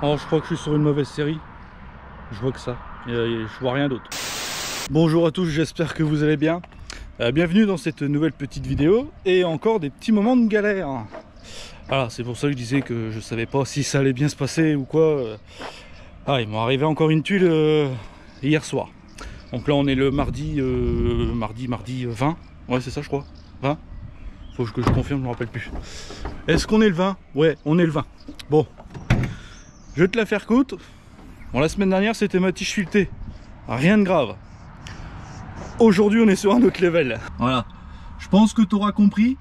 Alors je crois que je suis sur une mauvaise série. Je vois que ça. Je vois rien d'autre. Bonjour à tous, j'espère que vous allez bien. Bienvenue dans cette nouvelle petite vidéo. Et encore des petits moments de galère. Voilà, c'est pour ça que je disais que je savais pas si ça allait bien se passer ou quoi. Ah, il m'est arrivé encore une tuile hier soir. Donc là on est le mardi 20. Ouais c'est ça je crois. 20. Faut que je confirme, je me rappelle plus. Est-ce qu'on est le 20? Ouais, on est le 20. Bon. Je vais te la faire courte. Bon, la semaine dernière, c'était ma tige filetée. Rien de grave. Aujourd'hui, on est sur un autre level. Voilà. Je pense que tu auras compris.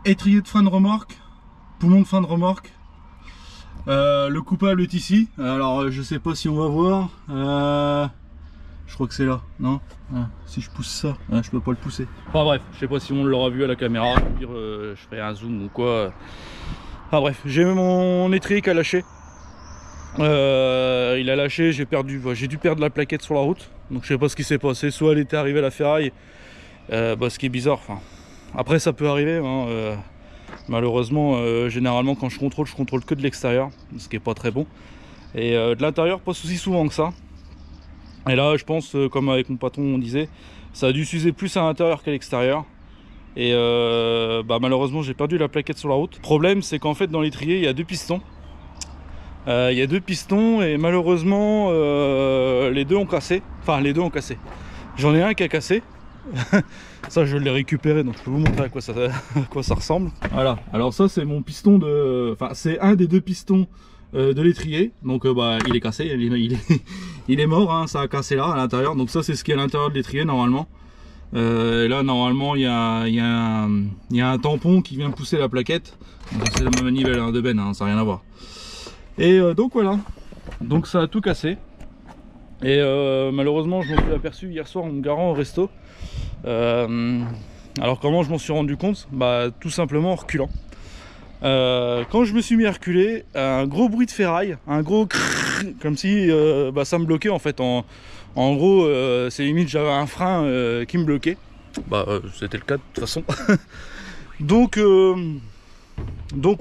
Étrier de fin de remorque. Poumon de fin de remorque. Le coupable est ici. Alors, je sais pas si on va voir. Je crois que c'est là. Non, si je pousse ça, je peux pas le pousser. Enfin bref, je sais pas si on l'aura vu à la caméra. Au pire, je ferai un zoom ou quoi. Enfin bref, j'ai mon étrier qui a lâché. Il a lâché, j'ai dû perdre la plaquette sur la route. Donc je sais pas ce qui s'est passé. Soit elle était arrivée à la ferraille, ce qui est bizarre. Enfin, après ça peut arriver. Malheureusement, généralement quand je contrôle que de l'extérieur, ce qui est pas très bon. Et de l'intérieur, pas aussi souvent que ça. Et là, je pense, comme avec mon patron on disait, ça a dû s'user plus à l'intérieur qu'à l'extérieur. Et malheureusement j'ai perdu la plaquette sur la route. Le problème c'est qu'en fait dans l'étrier il y a deux pistons. Et malheureusement les deux ont cassé. Enfin les deux ont cassé. J'en ai un qui a cassé. Ça je l'ai récupéré donc je peux vous montrer à quoi ça ressemble. Voilà, alors ça c'est mon piston de... Enfin c'est un des deux pistons de l'étrier. Donc il est cassé, il est mort, hein, ça a cassé là à l'intérieur. Donc ça c'est ce qui est à l'intérieur de l'étrier normalement. Là normalement il y a un tampon qui vient pousser la plaquette. C'est la même manivelle hein, de Ben, hein, ça n'a rien à voir. Et donc voilà, donc ça a tout cassé. Et malheureusement je m'en suis aperçu hier soir en me garant au resto. Alors comment je m'en suis rendu compte? Tout simplement en reculant. Quand je me suis mis à reculer, un gros bruit de ferraille, un gros crrr, comme si ça me bloquait en fait. En gros, c'est limite j'avais un frein qui me bloquait. C'était le cas de toute façon. donc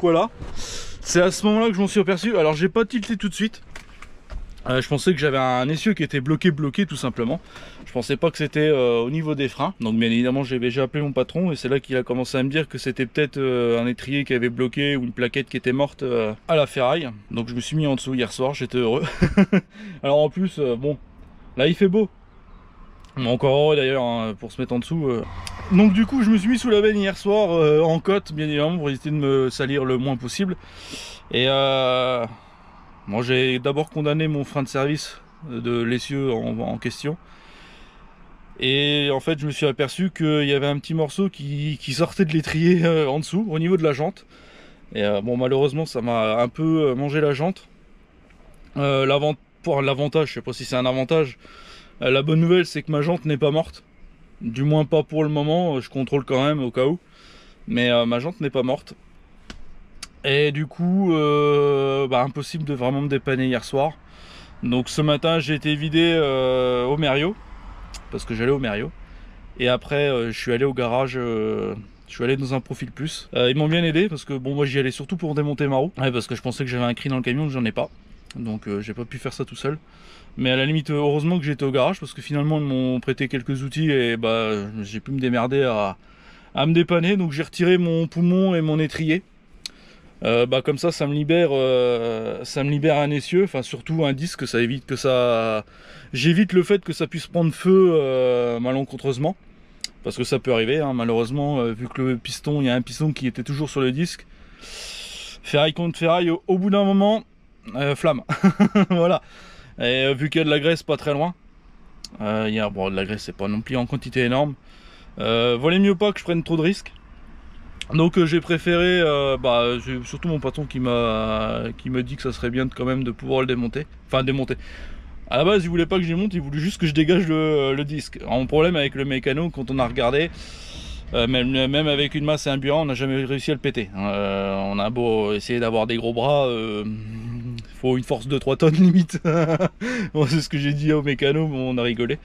voilà. C'est à ce moment-là que je m'en suis aperçu. Alors j'ai pas tilté tout de suite. Je pensais que j'avais un essieu qui était bloqué tout simplement. Je pensais pas que c'était au niveau des freins. Donc bien évidemment j'ai appelé mon patron et c'est là qu'il a commencé à me dire que c'était peut-être un étrier qui avait bloqué ou une plaquette qui était morte à la ferraille. Donc je me suis mis en dessous hier soir, j'étais heureux. Alors en plus, bon, là il fait beau. Encore heureux d'ailleurs hein, pour se mettre en dessous. Donc du coup je me suis mis sous la benne hier soir en côte bien évidemment pour éviter de me salir le moins possible. Et moi j'ai d'abord condamné mon frein de service de l'essieu en question. Et en fait je me suis aperçu qu'il y avait un petit morceau qui sortait de l'étrier en dessous au niveau de la jante. Et bon malheureusement ça m'a un peu mangé la jante. Pour l'avantage, je sais pas si c'est un avantage. La bonne nouvelle c'est que ma jante n'est pas morte. Du moins pas pour le moment, je contrôle quand même au cas où. Mais ma jante n'est pas morte. Et du coup, impossible de vraiment me dépanner hier soir. Donc ce matin j'ai été vidé au Merio. Parce que j'allais au Merio. Et après je suis allé au garage, je suis allé dans un Profil Plus. Ils m'ont bien aidé parce que bon moi j'y allais surtout pour démonter ma roue. Ouais, parce que je pensais que j'avais un cri dans le camion, j'en ai pas. Donc j'ai pas pu faire ça tout seul. Mais à la limite heureusement que j'étais au garage parce que finalement ils m'ont prêté quelques outils et j'ai pu me démerder à me dépanner. Donc j'ai retiré mon poumon et mon étrier. Comme ça me libère un essieu, enfin surtout un disque, ça évite que ça... J'évite le fait que ça puisse prendre feu malencontreusement. Parce que ça peut arriver, hein, malheureusement, vu que le piston, il y a un piston qui était toujours sur le disque. Ferraille contre ferraille, au bout d'un moment, flamme. Voilà. Et vu qu'il y a de la graisse pas très loin, de la graisse c'est pas non plus en quantité énorme, valait mieux pas que je prenne trop de risques. Donc j'ai préféré, j'ai surtout mon patron qui me dit que ça serait bien quand même de pouvoir le démonter. Enfin démonter. À la base il voulait pas que je démonte, il voulait juste que je dégage le disque. Alors, mon problème avec le mécano, quand on a regardé, même avec une masse et un burin, on n'a jamais réussi à le péter. On a beau essayer d'avoir des gros bras, faut une force de 3 tonnes limite. Bon, c'est ce que j'ai dit au mécano, bon, on a rigolé.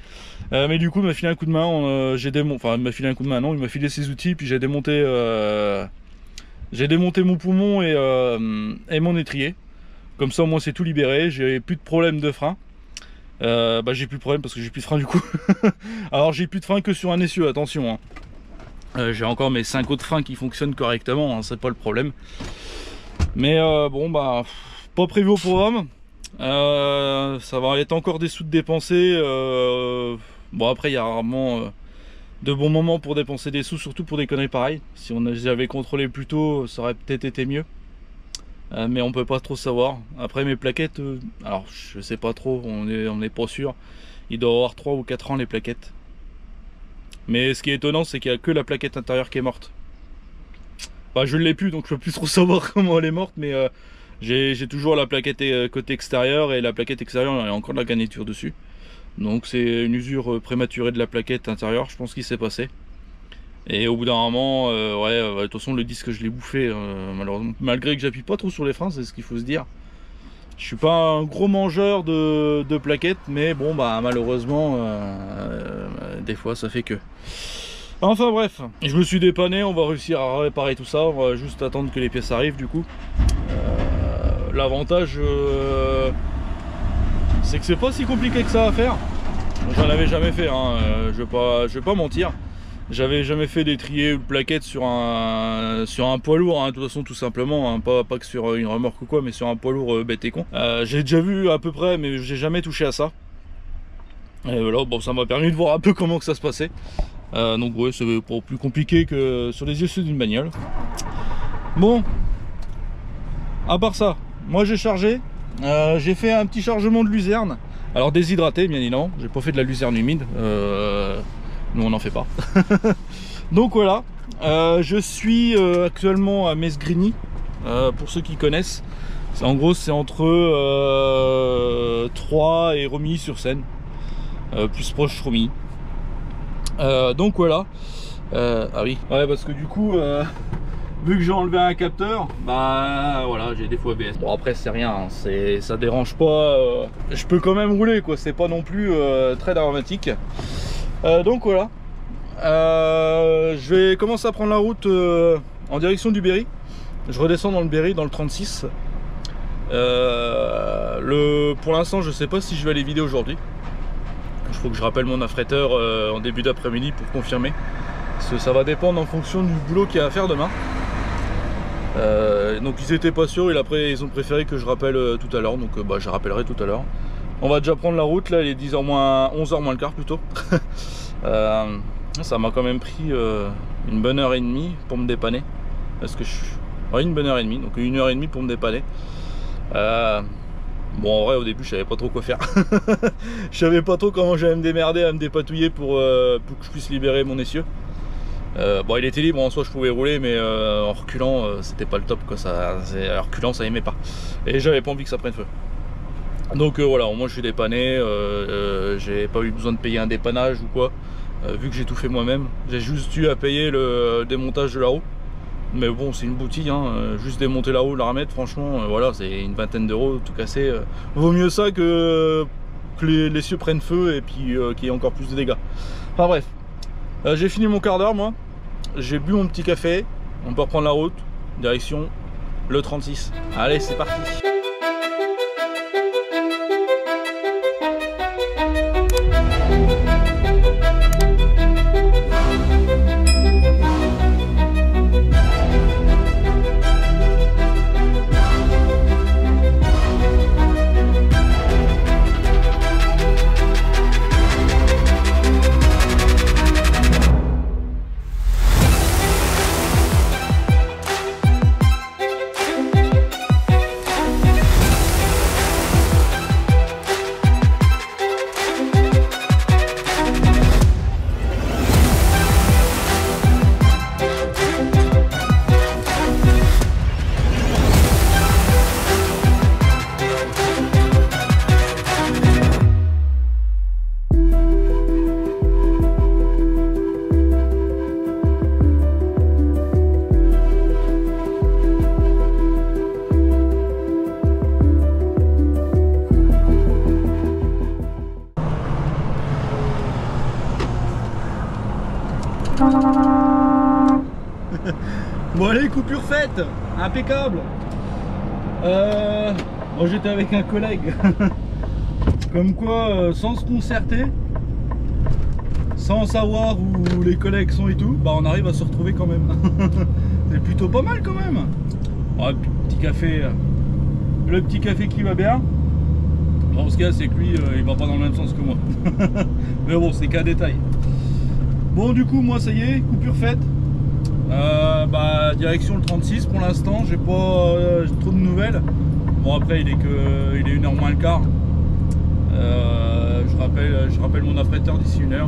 Mais du coup il m'a filé un coup de main, il m'a filé un coup de main, non, il m'a filé ses outils, puis j'ai démonté mon poumon et mon étrier. Comme ça au moins c'est tout libéré, j'ai plus de problème de frein. Bah j'ai plus de problème parce que j'ai plus de frein du coup. Alors j'ai plus de frein que sur un essieu, attention hein. J'ai encore mes 5 autres freins qui fonctionnent correctement, hein, c'est pas le problème. Mais bon bah pas prévu au programme. Ça va être encore des sous de dépenser. Bon après il y a rarement de bons moments pour dépenser des sous, surtout pour des conneries pareilles. Si on avait contrôlé plus tôt, ça aurait peut-être été mieux. Mais on peut pas trop savoir. Après mes plaquettes, alors je sais pas trop, on est pas sûr. Il doit avoir 3 ou 4 ans les plaquettes. Mais ce qui est étonnant, c'est qu'il n'y a que la plaquette intérieure qui est morte. Bah je l'ai plus, donc je peux plus trop savoir comment elle est morte, mais j'ai toujours la plaquette côté extérieur, et la plaquette extérieure, il y a encore de la garniture dessus. Donc c'est une usure prématurée de la plaquette intérieure, je pense qu'il s'est passé. Et au bout d'un moment, de toute façon le disque je l'ai bouffé, malheureusement, malgré que j'appuie pas trop sur les freins, c'est ce qu'il faut se dire. Je suis pas un gros mangeur de plaquettes, mais bon bah malheureusement, des fois ça fait que. Enfin bref, je me suis dépanné, on va réussir à réparer tout ça, on va juste attendre que les pièces arrivent du coup. L'avantage, c'est que c'est pas si compliqué que ça à faire. J'en avais jamais fait, hein, je vais pas mentir. J'avais jamais fait d'étrier ou de plaquettes sur un poids lourd, hein, de toute façon tout simplement, hein, pas que sur une remorque ou quoi, mais sur un poids lourd bête et con. J'ai déjà vu à peu près, mais j'ai jamais touché à ça. Et voilà, bon, ça m'a permis de voir un peu comment que ça se passait. Donc ouais, c'est pas plus compliqué que sur les essieux d'une bagnole. Bon, à part ça, moi j'ai chargé, j'ai fait un petit chargement de luzerne. Alors déshydraté bien évidemment, j'ai pas fait de la luzerne humide. Nous on n'en fait pas. Donc voilà, je suis actuellement à Mesgrigny, pour ceux qui connaissent. En gros c'est entre Troyes et Romilly-sur-Seine, plus proche Romilly. Donc voilà. Ah oui, ouais, parce que du coup vu que j'ai enlevé un capteur, bah voilà, j'ai des fois ABS. Bon après c'est rien, hein, ça dérange pas, je peux quand même rouler quoi, c'est pas non plus très dramatique. Donc voilà, je vais commencer à prendre la route en direction du Berry. Je redescends dans le Berry, dans le 36. Pour l'instant je sais pas si je vais aller vider aujourd'hui. Il faut que je rappelle mon affréteur en début d'après-midi pour confirmer, parce que ça va dépendre en fonction du boulot qu'il y a à faire demain. Donc ils étaient pas sûrs, et après ils ont préféré que je rappelle tout à l'heure, donc bah, je rappellerai tout à l'heure. On va déjà prendre la route, là il est 11h moins le quart plutôt. Ça m'a quand même pris une bonne heure et demie pour me dépanner, parce que ouais, une bonne heure et demie, donc 1h30 pour me dépanner. Bon en vrai au début je savais pas trop quoi faire. Je savais pas trop comment j'allais me démerder à me dépatouiller pour que je puisse libérer mon essieu. Bon il était libre en soi, je pouvais rouler, mais en reculant c'était pas le top quoi, en reculant ça aimait pas, et j'avais pas envie que ça prenne feu. Donc voilà, au moins je suis dépanné, j'ai pas eu besoin de payer un dépannage ou quoi, vu que j'ai tout fait moi-même. J'ai juste eu à payer le démontage de la roue, mais bon c'est une boutille, hein, juste démonter la roue, la remettre, franchement voilà, c'est une vingtaine d'euros tout cassé. Vaut mieux ça que les cieux prennent feu et puis qu'il y ait encore plus de dégâts. Enfin bref, j'ai fini mon quart d'heure moi, j'ai bu mon petit café, on peut reprendre la route, direction le 36. Allez c'est parti. Bon allez, coupure faite, impeccable. Moi j'étais avec un collègue. Comme quoi, sans se concerter, sans savoir où les collègues sont et tout, bah on arrive à se retrouver quand même. C'est plutôt pas mal quand même. Oh, petit café, le petit café qui va bien. Bon, ce qu'il y a, c'est que lui, il va pas dans le même sens que moi. Mais bon, c'est qu'un détail. Bon, du coup, moi, ça y est, coupure faite. Direction le 36 pour l'instant. J'ai pas trop de nouvelles. Bon, après, il est 1h moins le quart. Je rappelle mon affréteur d'ici 1h.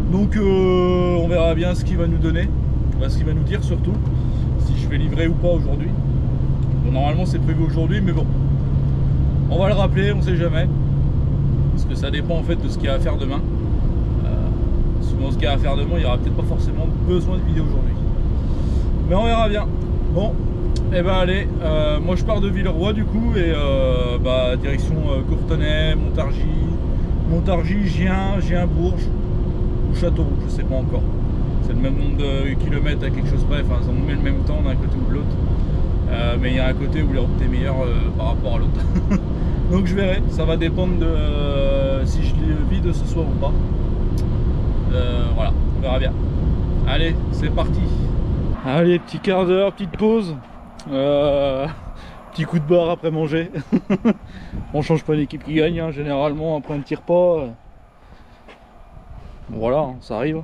Donc, on verra bien ce qu'il va nous donner. Ce qu'il va nous dire surtout. Si je vais livrer ou pas aujourd'hui. Bon, normalement, c'est prévu aujourd'hui, mais bon. On va le rappeler, on sait jamais. Parce que ça dépend en fait de ce qu'il y a à faire demain. Souvent ce qu'il y a à faire demain, il n'y aura peut-être pas forcément besoin de vidéo aujourd'hui. Mais on verra bien. Bon, et ben allez, moi je pars de Villeroy du coup et direction Courtenay, Montargis, Gien, Bourges ou Châteauroux, je sais pas encore. C'est le même nombre de kilomètres à quelque chose près, enfin ça nous met le même temps d'un côté ou de l'autre. Mais il y a un côté où la route est meilleure par rapport à l'autre. Donc je verrai, ça va dépendre de si je les vide ce soir ou pas. Voilà, on verra bien. Allez, c'est parti. Allez, petit quart d'heure, petite pause. Petit coup de barre après manger. On change pas l'équipe qui gagne, hein, généralement après un petit repas. Voilà, hein, ça arrive.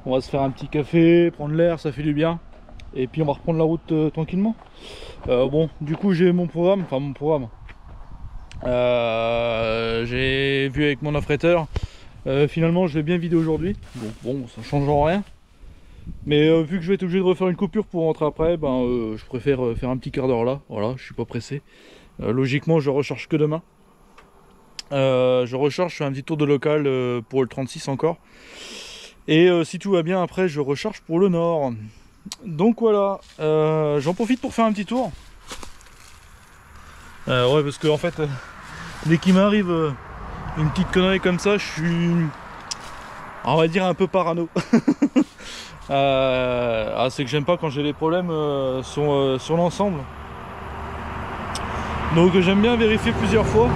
On va se faire un petit café, prendre l'air, ça fait du bien. Et puis on va reprendre la route tranquillement. Bon, du coup j'ai mon programme, j'ai vu avec mon affréteur. Finalement je l'ai bien vidé aujourd'hui. Donc bon, ça change en rien. Mais vu que je vais être obligé de refaire une coupure pour rentrer après, je préfère faire un petit quart d'heure là. Voilà, je suis pas pressé. Logiquement je recharge que demain. Je fais un petit tour de local pour le 36 encore. Et si tout va bien après je recharge pour le nord. Donc voilà, j'en profite pour faire un petit tour. Ouais, parce que en fait, dès qu'il m'arrive une petite connerie comme ça, je suis, on va dire, un peu parano. C'est que j'aime pas quand j'ai des problèmes sur l'ensemble. Donc j'aime bien vérifier plusieurs fois.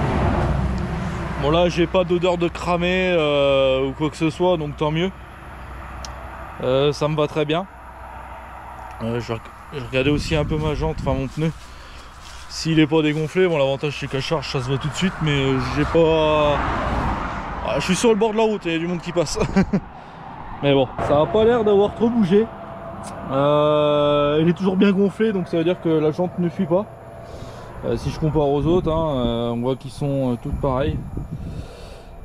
Bon là, j'ai pas d'odeur de cramé ou quoi que ce soit, donc tant mieux. Ça me va très bien. Je regardais aussi un peu ma jante, enfin mon pneu. S'il est pas dégonflé, bon l'avantage c'est qu'à charge ça se voit tout de suite, mais j'ai pas... je suis sur le bord de la route et il y a du monde qui passe. Mais bon, ça a pas l'air d'avoir trop bougé. Il est toujours bien gonflé, donc ça veut dire que la jante ne fuit pas. Si je compare aux autres, hein, on voit qu'ils sont toutes pareilles.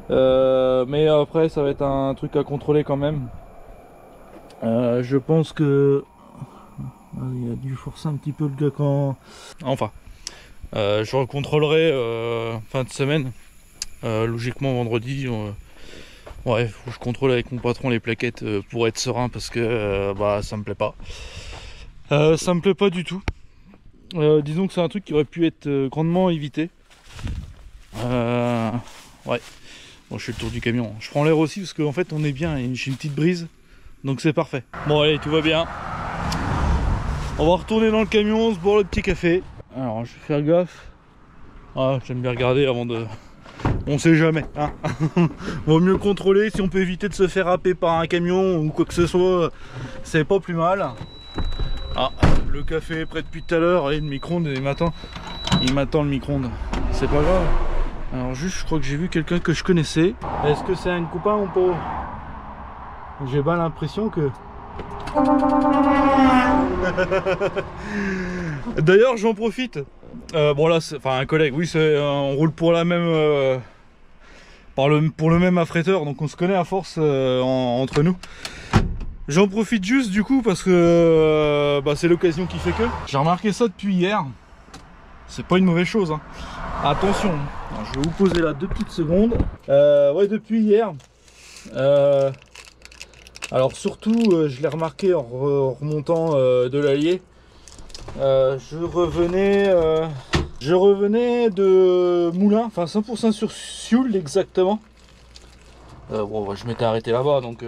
Mais après ça va être un truc à contrôler quand même. Je pense que... il a dû forcer un petit peu le gars quand... Enfin, je recontrôlerai fin de semaine. Logiquement vendredi. Ouais, faut que je contrôle avec mon patron les plaquettes pour être serein parce que ça me plaît pas. Ça me plaît pas du tout. Disons que c'est un truc qui aurait pu être grandement évité. Ouais. Bon, je fais le tour du camion. Je prends l'air aussi parce qu'en fait on est bien et j'ai une petite brise. Donc c'est parfait. Bon allez, tout va bien. On va retourner dans le camion, on se boire le petit café. Alors je vais faire gaffe. J'aime bien regarder avant de... On sait jamais, hein. Vaut mieux contrôler, si on peut éviter de se faire happer par un camion ou quoi que ce soit, c'est pas plus mal. Le café est prêt depuis tout à l'heure, et le micro-ondes il m'attend le micro-ondes. C'est pas grave. Alors juste, je crois que j'ai vu quelqu'un que je connaissais. Est-ce que c'est un copain ou pas? J'ai pas l'impression que... D'ailleurs j'en profite. Bon là, enfin un collègue, oui, on roule pour la même... pour le même affréteur, donc on se connaît à force entre nous. J'en profite juste du coup parce que c'est l'occasion qui fait que. J'ai remarqué ça depuis hier. C'est pas une mauvaise chose, hein. Attention, alors, je vais vous poser là 2 petites secondes. Ouais, depuis hier. Alors surtout, je l'ai remarqué en remontant de l'Allier. Je revenais de Moulins, enfin 100% sur Sioule exactement. Je m'étais arrêté là-bas, donc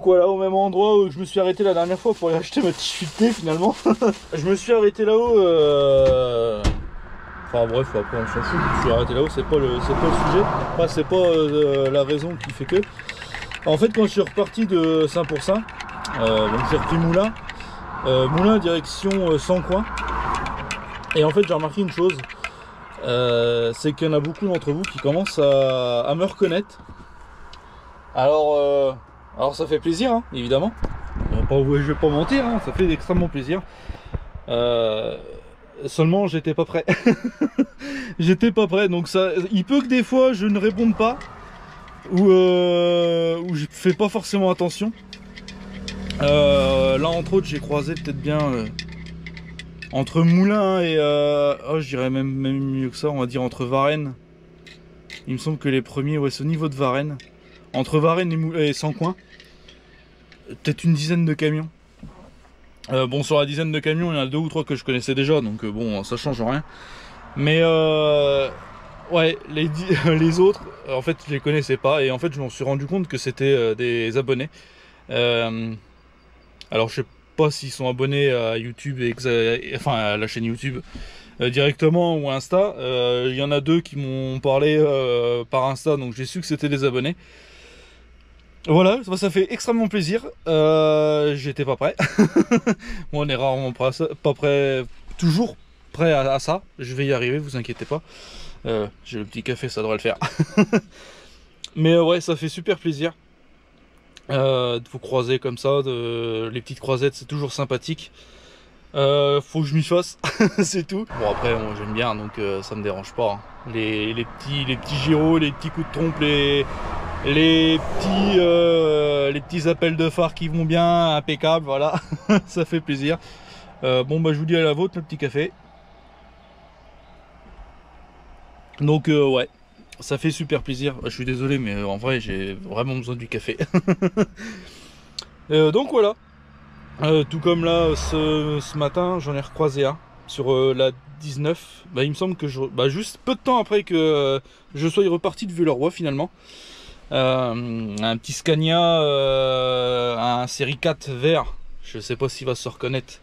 voilà, au même endroit où je me suis arrêté la dernière fois pour aller acheter ma petite thé finalement. Je me suis arrêté là-haut Enfin bref, après on s'en fout, je suis arrêté là-haut, c'est pas le sujet. Enfin, c'est pas la raison qui fait que. En fait, quand je suis reparti de Saint-Pourçain, donc j'ai repris Moulins, Moulins direction Sancoins. Et en fait, j'ai remarqué une chose, c'est qu'il y en a beaucoup d'entre vous qui commencent à me reconnaître. Alors ça fait plaisir, hein, évidemment. Je vais pas mentir, hein, ça fait extrêmement plaisir. Seulement, j'étais pas prêt. J'étais pas prêt, donc ça, il peut que des fois je ne réponde pas ou je fais pas forcément attention. Là, entre autres, j'ai croisé peut-être bien entre Moulins et oh, je dirais même mieux que ça, on va dire entre Varennes. Il me semble que les premiers, ouais, c'est au niveau de Varennes. Entre Varennes et Sancoins, peut-être une dizaine de camions. Bon, sur la dizaine de camions, il y en a 2 ou 3 que je connaissais déjà, donc bon, ça change rien. Mais ouais, les autres, en fait, je les connaissais pas, et en fait, je m'en suis rendu compte que c'était des abonnés. Alors, je sais pas s'ils sont abonnés à YouTube, enfin à la chaîne YouTube directement ou Insta. Il y en a 2 qui m'ont parlé par Insta, donc j'ai su que c'était des abonnés. Voilà, ça fait extrêmement plaisir. J'étais pas prêt. Moi, on est rarement pas prêt, toujours prêt à ça. Je vais y arriver, vous inquiétez pas. J'ai le petit café, ça devrait le faire. Mais ouais, ça fait super plaisir de vous croiser comme ça. Les petites croisettes, c'est toujours sympathique. Faut que je m'y fasse, c'est tout. Bon, après, moi j'aime bien, donc ça me dérange pas. Hein. Les petits gyros, les petits coups de trompe, les petits appels de phare qui vont bien, impeccable, voilà. Ça fait plaisir. Bon, bah je vous dis à la vôtre, le petit café. Donc ouais, ça fait super plaisir. Je suis désolé, mais en vrai, j'ai vraiment besoin du café. Donc voilà. Tout comme là, ce matin, j'en ai recroisé un sur la 19. Bah, il me semble que juste peu de temps après que je sois reparti de Villeroy finalement. Un petit Scania, un série 4 vert. Je sais pas s'il va se reconnaître.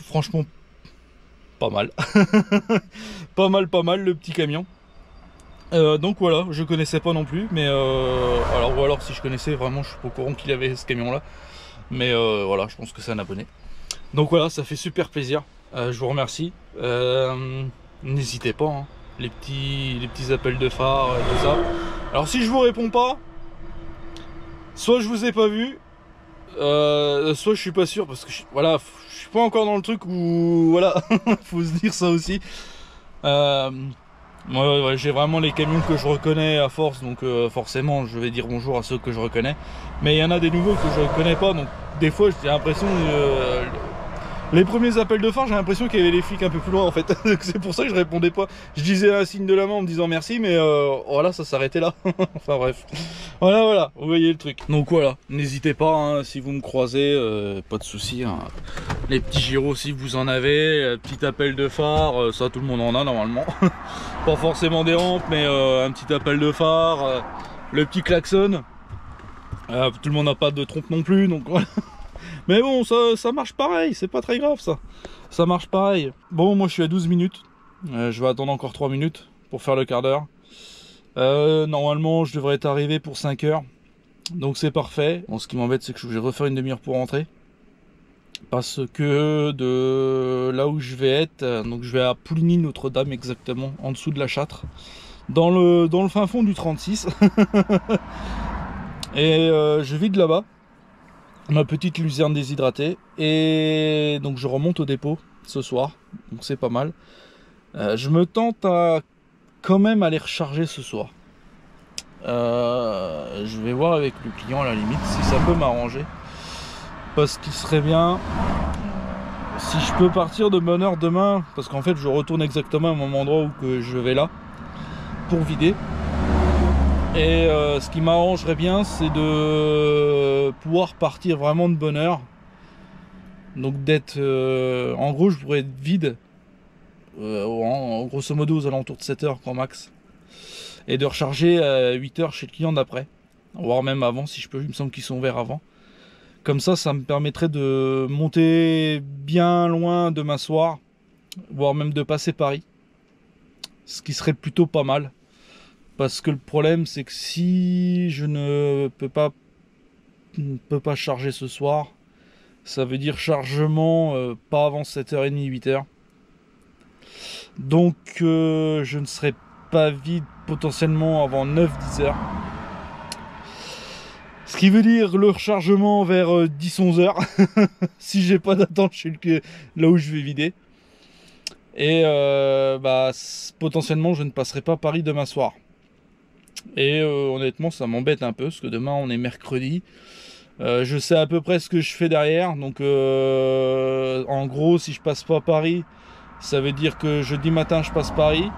Franchement, pas mal. Pas mal le petit camion. Donc voilà, je connaissais pas non plus, mais ou alors si je connaissais vraiment, je suis pas au courant qu'il avait ce camion là. Mais voilà, je pense que c'est un abonné. Donc voilà, ça fait super plaisir. Je vous remercie. N'hésitez pas, hein. Les petits appels de phare et tout ça. Alors si je vous réponds pas, soit je vous ai pas vu, soit je suis pas sûr parce que voilà, je suis pas encore dans le truc où voilà, faut se dire ça aussi. Ouais, j'ai vraiment les camions que je reconnais à force, donc forcément je vais dire bonjour à ceux que je reconnais. Mais il y en a des nouveaux que je reconnais pas, donc des fois j'ai l'impression les premiers appels de phare, j'ai l'impression qu'il y avait les flics un peu plus loin en fait. C'est pour ça que je répondais pas. Je disais un signe de la main en me disant merci, mais voilà, ça s'arrêtait là. Enfin bref. Voilà, vous voyez le truc. Donc voilà, n'hésitez pas, hein, si vous me croisez, pas de soucis. Hein. Les petits gyros si vous en avez, petit appel de phare, ça tout le monde en a normalement. Pas forcément des rampes, mais un petit appel de phare, le petit klaxon. Tout le monde n'a pas de trompe non plus, donc voilà. Mais bon, ça marche pareil, c'est pas très grave ça. Ça marche pareil. Bon, moi je suis à 12 minutes. Je vais attendre encore 3 minutes pour faire le quart d'heure. Normalement, je devrais être arrivé pour 5 heures. Donc c'est parfait. Bon, ce qui m'embête, c'est que je vais refaire une demi-heure pour rentrer. Parce que de là où je vais être, donc je vais à Pouligny Notre-Dame exactement, en dessous de la Châtre. Dans le fin fond du 36. Et je vide là-bas. Ma petite luzerne déshydratée, et donc je remonte au dépôt ce soir, donc c'est pas mal. Je me tente à quand même aller recharger ce soir. Je vais voir avec le client à la limite si ça peut m'arranger, parce qu'il serait bien si je peux partir de bonne heure demain, parce qu'en fait je retourne exactement au même endroit où que je vais là pour vider. Et ce qui m'arrangerait bien, c'est de pouvoir partir vraiment de bonne heure. Donc d'être... en gros, je pourrais être vide. Grosso modo aux alentours de 7 heures grand max. Et de recharger à 8 heures chez le client d'après. Voire même avant si je peux, il me semble qu'ils sont ouverts avant. Comme ça me permettrait de monter bien loin demain soir. voire même de passer Paris, ce qui serait plutôt pas mal, parce que le problème c'est que si je ne peux pas charger ce soir, ça veut dire chargement pas avant 7h30, 8h. Donc je ne serai pas vide potentiellement avant 9-10h. Ce qui veut dire le rechargement vers 10-11h si j'ai pas d'attente chez là où je vais vider. Et potentiellement je ne passerai pas Paris demain soir. Et honnêtement ça m'embête un peu parce que demain on est mercredi. Je sais à peu près ce que je fais derrière, donc en gros si je passe pas Paris, ça veut dire que jeudi matin je passe Paris,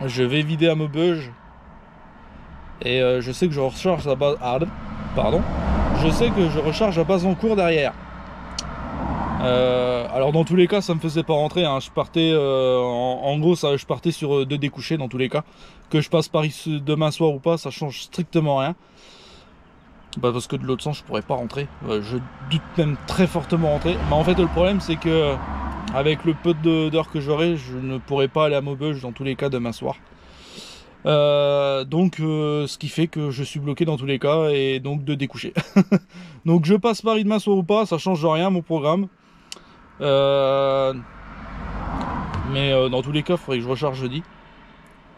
je vais vider à Maubeuge, et je sais que je recharge à Bazancourt derrière. Alors dans tous les cas ça me faisait pas rentrer, hein. Je partais en gros je partais sur 2 découchés dans tous les cas. Que je passe Paris demain soir ou pas, ça change strictement rien. Parce que de l'autre sens je pourrais pas rentrer, je doute même très fortement rentrer, mais en fait le problème c'est que avec le peu d'heures que j'aurai, je ne pourrai pas aller à Maubeuge dans tous les cas demain soir, donc ce qui fait que je suis bloqué dans tous les cas et donc de découcher. Donc je passe Paris demain soir ou pas, ça change rien mon programme, mais dans tous les cas il faudrait que je recharge jeudi,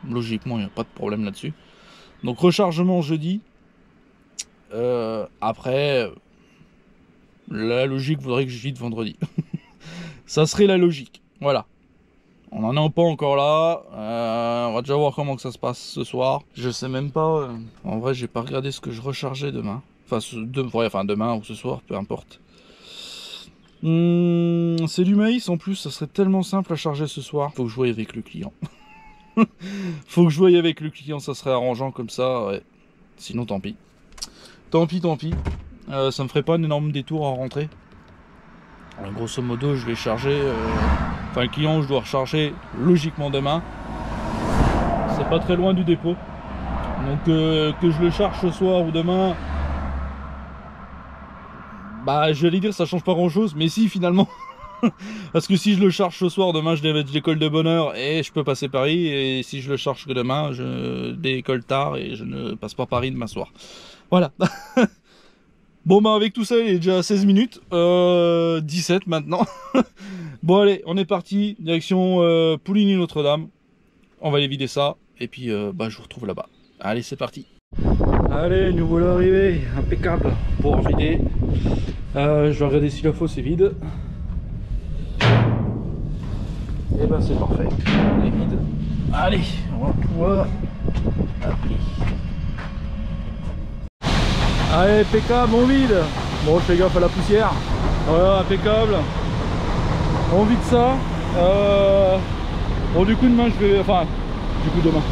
logiquement il n'y a pas de problème là-dessus, donc rechargement jeudi. Après, la logique voudrait que je vide vendredi. Ça serait la logique. Voilà. On en est pas encore là. On va déjà voir comment que ça se passe ce soir. Je sais même pas. En vrai, j'ai pas regardé ce que je rechargeais demain. Enfin, demain ou ce soir, peu importe. C'est du maïs en plus. Ça serait tellement simple à charger ce soir. Faut que je voie avec le client. Faut que je voie avec le client. Ça serait arrangeant comme ça. Ouais. Sinon, tant pis. Tant pis. Ça me ferait pas un énorme détour à rentrer. Alors, grosso modo, je vais charger. Enfin, le client, je dois recharger logiquement demain. C'est pas très loin du dépôt. Donc, que je le charge ce soir ou demain, je vais dire, ça change pas grand chose. Mais si, finalement. Parce que si je le charge ce soir, demain, je décolle de bonne heure et je peux passer Paris. Et si je le charge que demain, je décolle tard et je ne passe pas Paris demain soir. Voilà. Bon avec tout ça il est déjà 16 minutes 17 maintenant. Bon allez, on est parti direction Pouligny Notre-Dame. On va aller vider ça et puis je vous retrouve là-bas. Allez, c'est parti. Allez, nous voilà arrivés, impeccable pour vider. Je vais regarder si la fosse est vide. Et c'est parfait, on est vide. Allez, on va pouvoir appeler. Allez, impeccable, on vide. Bon, je fais gaffe à la poussière. Voilà, impeccable. On vide ça. Bon, du coup, demain, demain.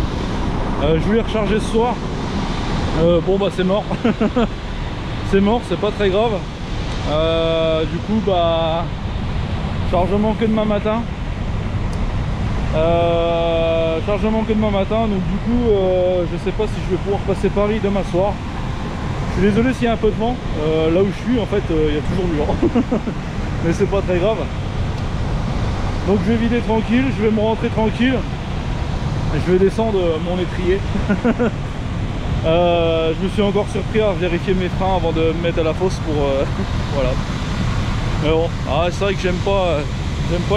Je voulais recharger ce soir. C'est mort. C'est mort, c'est pas très grave. Du coup, chargement que demain matin. Donc, du coup, je sais pas si je vais pouvoir passer Paris demain soir. Je suis désolé s'il y a un peu de vent, là où je suis en fait il y a toujours du vent, mais c'est pas très grave. Donc je vais vider tranquille, je vais me rentrer tranquille, je vais descendre mon étrier. Je me suis encore surpris à vérifier mes freins avant de me mettre à la fosse pour voilà. Mais bon, c'est vrai que j'aime pas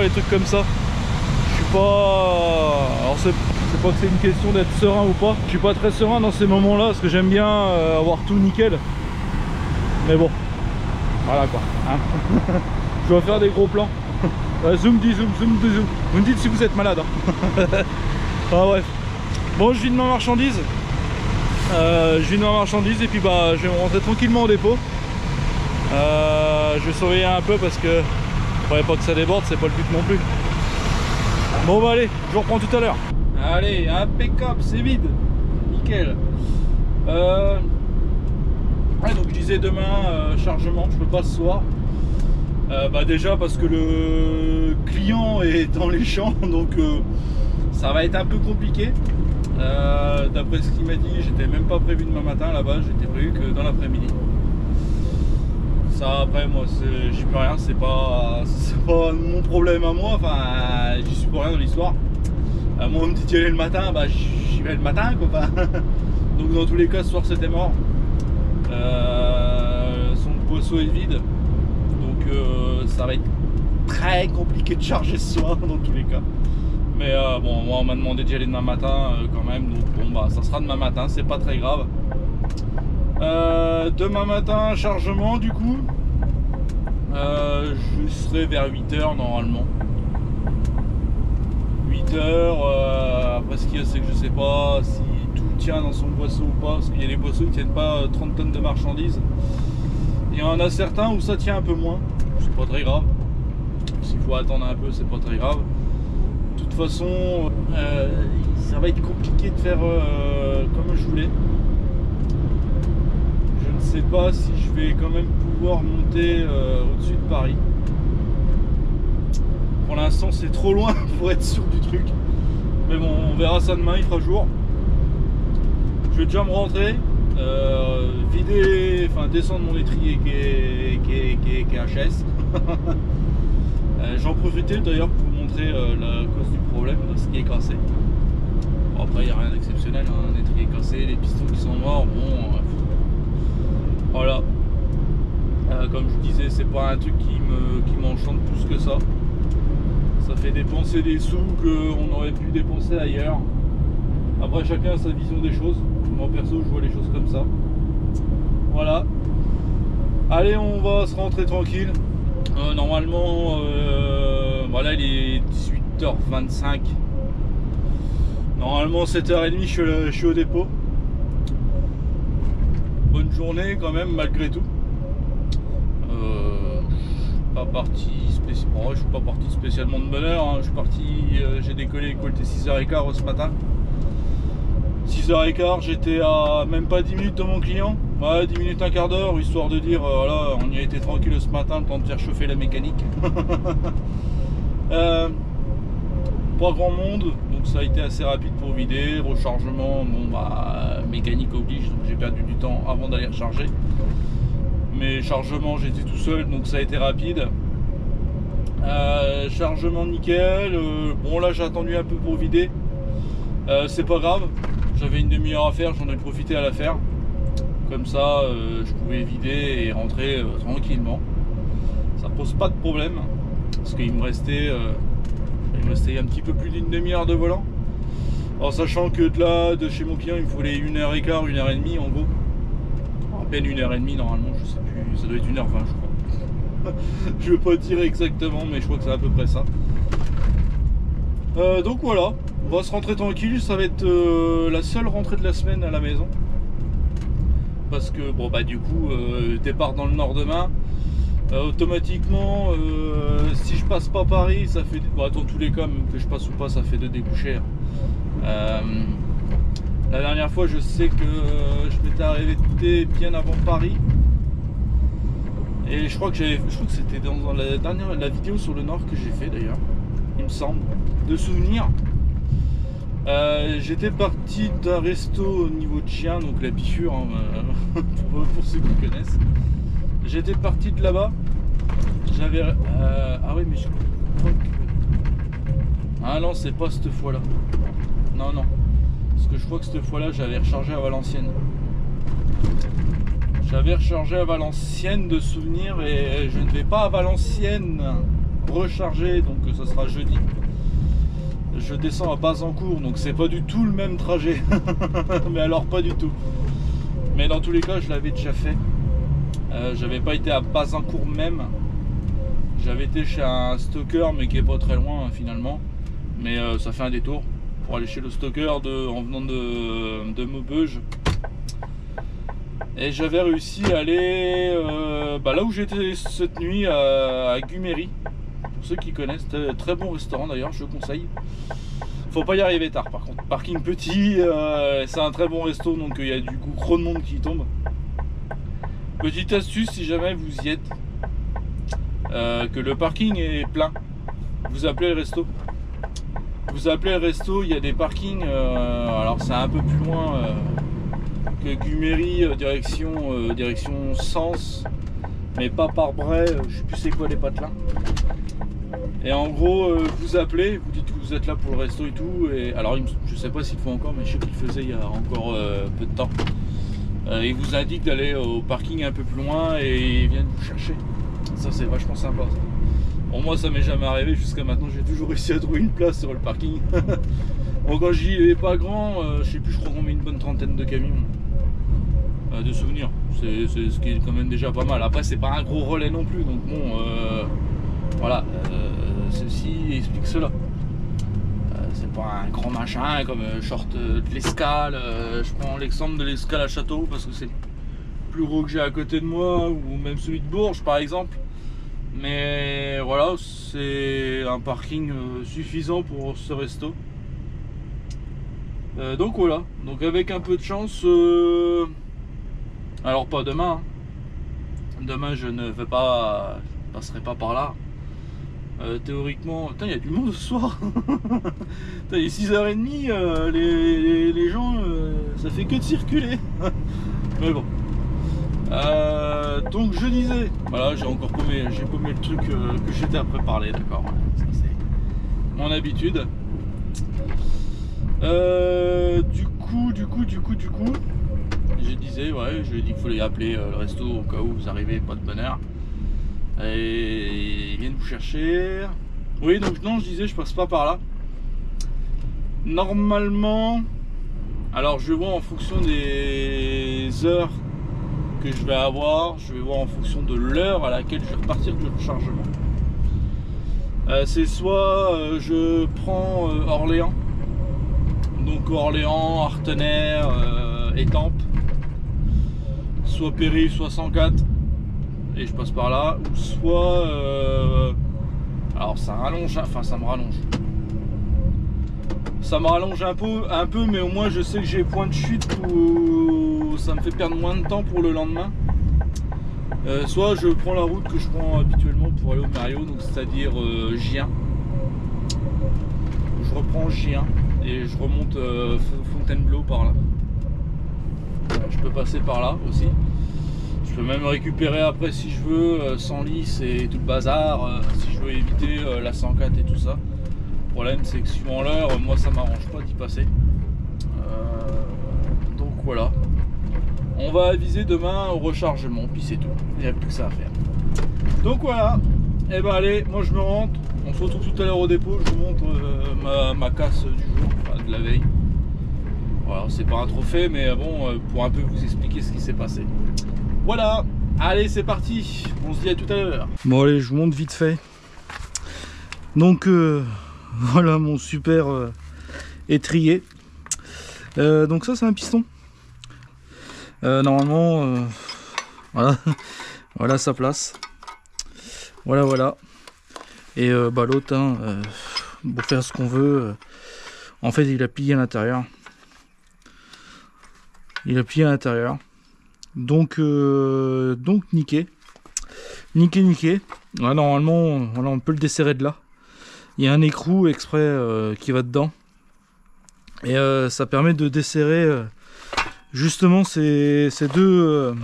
les trucs comme ça. Je suis pas... Alors c'est pas que c'est une question d'être serein ou pas. Je suis pas très serein dans ces moments là parce que j'aime bien avoir tout nickel. Mais bon, voilà quoi, hein. Je vais faire des gros plans. Zoom. Vous me dites si vous êtes malade, hein. Bref. Bon, je vide ma marchandise. Et puis je vais rentrer tranquillement au dépôt. Je vais surveiller un peu parce que faudrait pas que ça déborde, c'est pas le but non plus. Bon allez, je vous reprends tout à l'heure. Allez, impeccable, c'est vide. Nickel. Donc je disais demain chargement, je peux pas ce soir. Déjà parce que le client est dans les champs, donc ça va être un peu compliqué. D'après ce qu'il m'a dit, j'étais même pas prévu demain matin là-bas, j'étais prévu que dans l'après-midi. Ça après moi je suis plus rien, c'est pas mon problème à moi, enfin j'y suis pour rien dans l'histoire. Moi on me dit d'y aller le matin, bah j'y vais le matin quoi. Donc dans tous les cas ce soir c'était mort. Son poisson est vide. Donc ça va être très compliqué de charger ce soir dans tous les cas. Mais bon moi on m'a demandé d'y aller demain matin quand même. Donc bon bah ça sera demain matin, c'est pas très grave. Demain matin chargement du coup. Je serai vers 8h normalement. 8h, après ce qu'il y a c'est que je sais pas si tout tient dans son boisseau ou pas, parce qu'il y a des boisseaux qui tiennent pas 30 tonnes de marchandises. Il y en a certains où ça tient un peu moins, c'est pas très grave. S'il faut attendre un peu, c'est pas très grave. De toute façon, ça va être compliqué de faire comme je voulais. Je ne sais pas si je vais quand même pouvoir monter au-dessus de Paris. Pour l'instant c'est trop loin pour être sûr du truc. Mais bon, on verra ça demain, il fera jour. Je vais déjà me rentrer, vider, enfin descendre mon étrier qui est HS. J'en profitais d'ailleurs pour vous montrer la cause du problème, ce qui est cassé. Bon, après il n'y a rien d'exceptionnel, hein, un étrier cassé, les pistons qui sont morts, bon voilà. Comme je disais, c'est pas un truc qui m'enchante plus que ça. Ça fait dépenser des sous qu'on aurait pu dépenser ailleurs. Après chacun a sa vision des choses. Moi perso je vois les choses comme ça. Voilà. Allez, on va se rentrer tranquille. Normalement voilà, il est 18h25. Normalement 7h30 je suis au dépôt. Bonne journée quand même malgré tout. Je suis pas parti spécialement de bonne heure, hein. Je suis parti, j'ai décollé, il était 6h15 ce matin. 6h15, j'étais à même pas 10 minutes de mon client. Ouais, 10 minutes, un quart d'heure, histoire de dire voilà, on y a été tranquille ce matin, le temps de faire chauffer la mécanique. Pas grand monde, donc ça a été assez rapide pour vider. Rechargement, bon bah mécanique oblige, donc j'ai perdu du temps avant d'aller recharger. Mais chargement j'étais tout seul, donc ça a été rapide. Chargement nickel. Bon là j'ai attendu un peu pour vider. C'est pas grave, j'avais une demi-heure à faire, j'en ai profité à la faire. Comme ça je pouvais vider et rentrer tranquillement. Ça pose pas de problème. Parce qu'il me restait un petit peu plus d'une demi-heure de volant. En sachant que de chez mon client il me fallait 1h15, 1h30 en gros. À peine 1h30 normalement, je sais plus, ça doit être 1h20 je crois. Je veux pas dire exactement mais je crois que c'est à peu près ça. Donc voilà, on va se rentrer tranquille, ça va être la seule rentrée de la semaine à la maison. Parce que bon bah du coup départ dans le nord demain. Automatiquement si je passe pas Paris ça fait bon, dans tous les cas même que je passe ou pas ça fait 2 débouchés. La dernière fois je sais que je m'étais arrêté bien avant Paris. Et je crois que c'était dans la vidéo sur le nord que j'ai fait d'ailleurs, il me semble, de souvenir. J'étais parti d'un resto au niveau de Chien, donc la Biffure, hein, pour ceux qui connaissent. J'étais parti de là-bas. J'avais ah oui mais je crois que ah non c'est pas cette fois là. Non parce que je crois que cette fois là j'avais rechargé à Valenciennes. J'avais rechargé à Valenciennes de souvenir et je ne vais pas à Valenciennes recharger, donc ça sera jeudi. Je descends à Bazancourt, donc c'est pas du tout le même trajet. Mais alors pas du tout. Mais dans tous les cas je l'avais déjà fait. J'avais pas été à Bazancourt même. J'avais été chez un stocker mais qui est pas très loin finalement. Mais ça fait un détour pour aller chez le stocker en venant de Maubeuge. Et j'avais réussi à aller là où j'étais cette nuit à Guméry. Pour ceux qui connaissent, très bon restaurant d'ailleurs, je conseille. Faut pas y arriver tard par contre. Parking petit, c'est un très bon resto donc il y a du coup gros de monde qui tombe. Petite astuce si jamais vous y êtes, que le parking est plein, vous appelez le resto. Vous appelez le resto, il y a des parkings, alors c'est un peu plus loin que Guméry, direction Sens. mais pas par Bray, je sais plus c'est quoi les patelins. Et en gros, vous appelez, vous dites que vous êtes là pour le resto et tout. Et alors, je sais pas s'ils font encore, mais je sais qu'ils le faisaient il y a encore peu de temps. Ils vous indiquent d'aller au parking un peu plus loin et ils viennent vous chercher. Ça, c'est vachement sympa. Ça. Bon, moi, ça m'est jamais arrivé jusqu'à maintenant. J'ai toujours réussi à trouver une place sur le parking. Bon, quand j'y vais pas grand, je sais plus, je crois qu'on met une bonne trentaine de camions. De souvenirs. C'est ce qui est quand même déjà pas mal. Après, c'est pas un gros relais non plus. Donc, bon, voilà. Ceci explique cela. C'est pas un grand machin comme short de l'escale. Je prends l'exemple de l'escale à Château parce que c'est le plus gros que j'ai à côté de moi, ou même celui de Bourges par exemple. Mais voilà, c'est un parking suffisant pour ce resto. Donc voilà, donc avec un peu de chance, alors pas demain. Demain je ne vais pas, je passerai pas par là. Théoriquement, il y a du monde ce soir. Il est 6h30, les gens, ça fait que de circuler. Mais bon. Donc je disais, voilà, j'ai paumé le truc que j'étais à préparer, d'accord. Ça c'est mon habitude. Du coup, je disais, ouais, je lui ai dit qu'il fallait appeler le resto au cas où vous arrivez, pas de bonne heure. Et ils viennent vous chercher. Oui, donc non, je disais, je passe pas par là. Normalement, alors je vais voir en fonction des heures que je vais avoir, je vais voir en fonction de l'heure à laquelle je vais repartir du rechargement. C'est soit je prends Orléans, donc Orléans, Artenay, Étampes, soit Périph', soit 104. Et je passe par là, ou soit alors ça rallonge, enfin ça me rallonge un peu, mais au moins je sais que j'ai point de chute où ça me fait perdre moins de temps pour le lendemain. Soit je prends la route que je prends habituellement pour aller au Mario, donc c'est-à-dire Gien. Je reprends Gien et je remonte Fontainebleau par là. Je peux passer par là aussi. Je peux même récupérer après si je veux Senlis et tout le bazar, si je veux éviter la 104 et tout ça. Le problème c'est que suivant l'heure, moi ça m'arrange pas d'y passer. Donc voilà. On va aviser demain au rechargement, puis c'est tout. Il n'y a plus que ça à faire. Donc voilà. Et ben allez, moi je me rentre. On se retrouve tout à l'heure au dépôt. Je vous montre ma casse du jour, enfin, de la veille. Voilà, c'est pas un trophée, mais bon, pour un peu vous expliquer ce qui s'est passé. Voilà, allez c'est parti, on se dit à tout à l'heure. Bon allez, je vous montre vite fait. Donc voilà mon super étrier. Donc ça c'est un piston. Normalement, voilà, voilà sa place. Voilà. Et bah, l'autre, hein, pour faire ce qu'on veut, en fait il a plié à l'intérieur. Donc niqué. Ouais, normalement, voilà, on peut le desserrer de là. Il y a un écrou exprès qui va dedans. Et ça permet de desserrer justement ces deux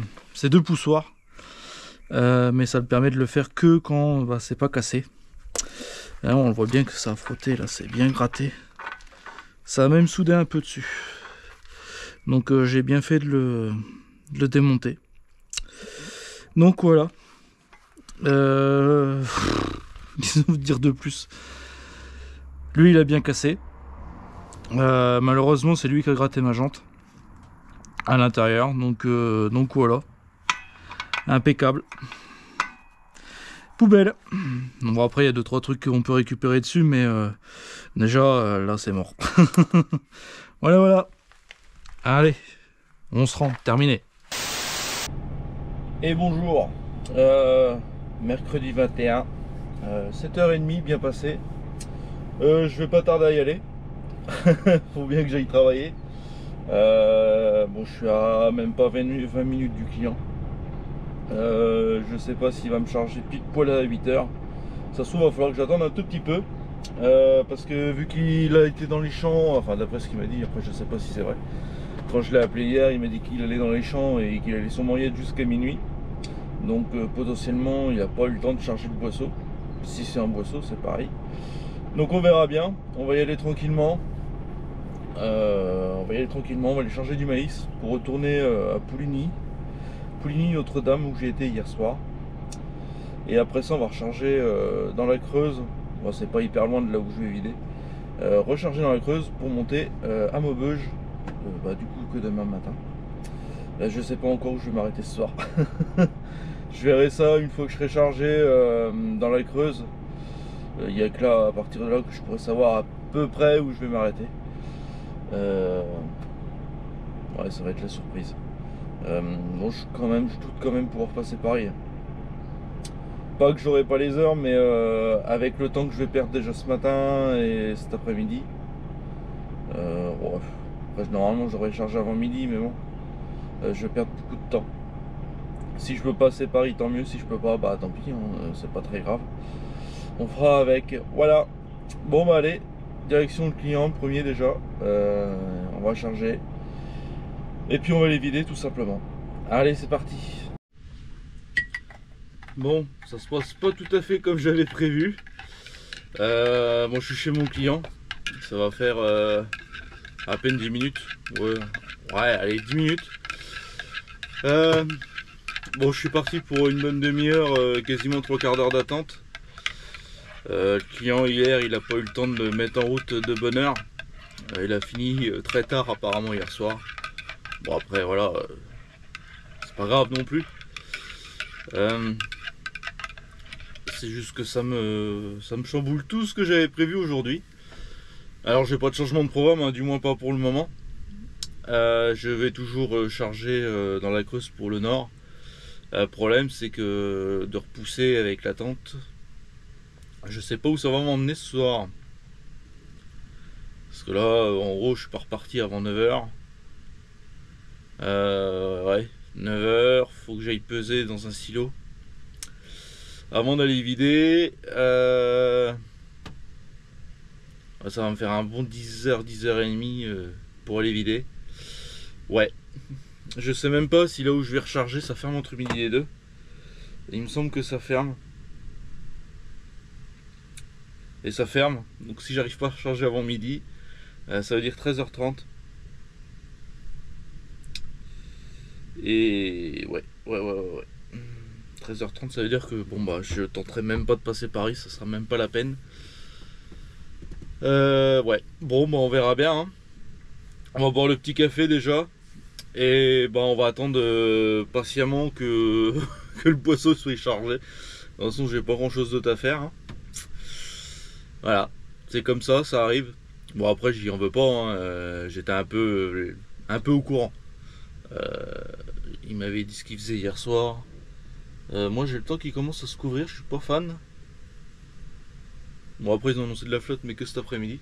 poussoirs. Mais ça le permet de le faire que quand bah, c'est pas cassé. Là, on voit bien que ça a frotté, là, c'est bien gratté. Ça a même soudé un peu dessus. Donc j'ai bien fait de le démonter. Donc voilà. Qu'est-ce que vous dire de plus? Lui il a bien cassé. Malheureusement c'est lui qui a gratté ma jante à l'intérieur. Donc voilà. Impeccable. Poubelle. Bon après il y a 2-3 trucs qu'on peut récupérer dessus, mais déjà là c'est mort. Voilà. Allez, on se rend, terminé. Et bonjour, mercredi 21, 7h30 bien passé. Je vais pas tarder à y aller. Faut bien que j'aille travailler. Bon, je suis à même pas 20 minutes du client. Je sais pas s'il va me charger pile poil à 8h. Ça se trouve, il va falloir que j'attende un tout petit peu. Parce que vu qu'il a été dans les champs, enfin d'après ce qu'il m'a dit, après je sais pas si c'est vrai. Quand je l'ai appelé hier, il m'a dit qu'il allait dans les champs et qu'il allait sûrement y être jusqu'à minuit. Donc potentiellement il n'a pas eu le temps de charger le boisseau. Si c'est un boisseau c'est pareil. Donc on verra bien, on va y aller tranquillement. On va aller charger du maïs pour retourner à Pouligny Notre-Dame où j'ai été hier soir. Et après ça on va recharger dans la Creuse. Bon, c'est pas hyper loin de là où je vais vider. Recharger dans la Creuse pour monter à Maubeuge, du coup que demain matin. Je sais pas encore où je vais m'arrêter ce soir. Je verrai ça une fois que je serai chargé dans la Creuse. Il n'y a que là, à partir de là, que je pourrai savoir à peu près où je vais m'arrêter. Ouais, ça va être la surprise. Bon, je doute quand même pouvoir passer Paris. Pas que j'aurai pas les heures, mais avec le temps que je vais perdre déjà ce matin et cet après-midi. Normalement j'aurais chargé avant midi, mais bon, je vais perdre beaucoup de temps. Si je peux passer Paris, tant mieux. Si je peux pas, bah tant pis, hein, c'est pas très grave. On fera avec. Voilà. Bon bah allez, direction le client, premier déjà. On va charger. Et puis on va les vider tout simplement. Allez, c'est parti. Bon, ça se passe pas tout à fait comme j'avais prévu. Bon, je suis chez mon client. Ça va faire à peine 10 minutes. Ouais, allez, 10 minutes. Bon, je suis parti pour une bonne demi-heure, quasiment 3/4 d'heure d'attente. Le client hier, il a pas eu le temps de me mettre en route de bonne heure. Il a fini très tard apparemment hier soir. Bon après voilà, c'est pas grave non plus. C'est juste que ça me chamboule tout ce que j'avais prévu aujourd'hui. Alors j'ai pas de changement de programme, hein, du moins pas pour le moment. Je vais toujours charger dans la Creuse pour le nord. Le problème c'est que de repousser avec la tente, je sais pas où ça va m'emmener ce soir. Parce que là en gros je suis pas reparti avant 9 h. Ouais, 9 h, faut que j'aille peser dans un silo avant d'aller vider. Ça va me faire un bon 10 h, 10 h 30 pour aller vider. Ouais, je sais même pas si là où je vais recharger ça ferme entre midi et 2. Il me semble que ça ferme. Et ça ferme, donc si j'arrive pas à recharger avant midi, ça veut dire 13 h 30. Et ouais. 13 h 30, ça veut dire que bon bah je tenterai même pas de passer Paris, ça sera même pas la peine. Ouais, bon bah on verra bien, hein. On va boire le petit café déjà. Et bah on va attendre patiemment que, que le boisseau soit chargé. De toute façon j'ai pas grand chose d'autre à faire, hein. Voilà, c'est comme ça arrive. Bon après j'y en veux pas, hein. J'étais un peu au courant. Il m'avait dit ce qu'il faisait hier soir. Moi j'ai le temps qui commence à se couvrir, je suis pas fan. Bon après ils ont annoncé de la flotte mais que cet après-midi.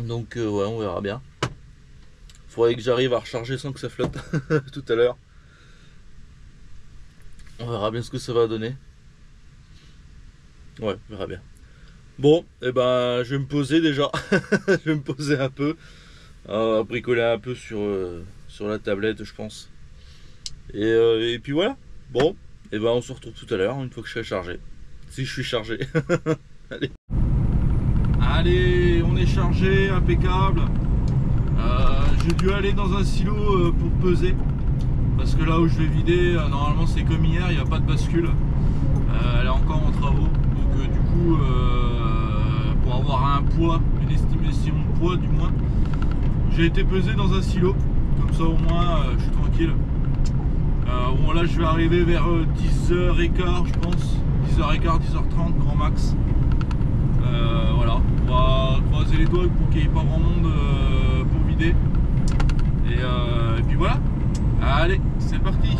Donc ouais, on verra bien. Faudrait que j'arrive à recharger sans que ça flotte tout à l'heure. On verra bien ce que ça va donner. Ouais, on verra bien. Bon, et ben je vais me poser déjà. Je vais me poser un peu. On va bricoler un peu sur la tablette je pense. Et puis voilà. Bon, et ben on se retrouve tout à l'heure une fois que je serai chargé. Si je suis chargé. Allez. Allez, on est chargé, impeccable. J'ai dû aller dans un silo pour peser. Parce que là où je vais vider, normalement c'est comme hier, il n'y a pas de bascule. Elle est encore en travaux. Donc du coup, pour avoir un poids, une estimation de poids du moins, j'ai été pesé dans un silo. Comme ça au moins je suis tranquille. Bon là je vais arriver vers 10h15 je pense. 10h15, 10h30 grand max. Voilà, on va croiser les doigts pour qu'il n'y ait pas grand monde pour vider. Et puis voilà. Allez, c'est parti.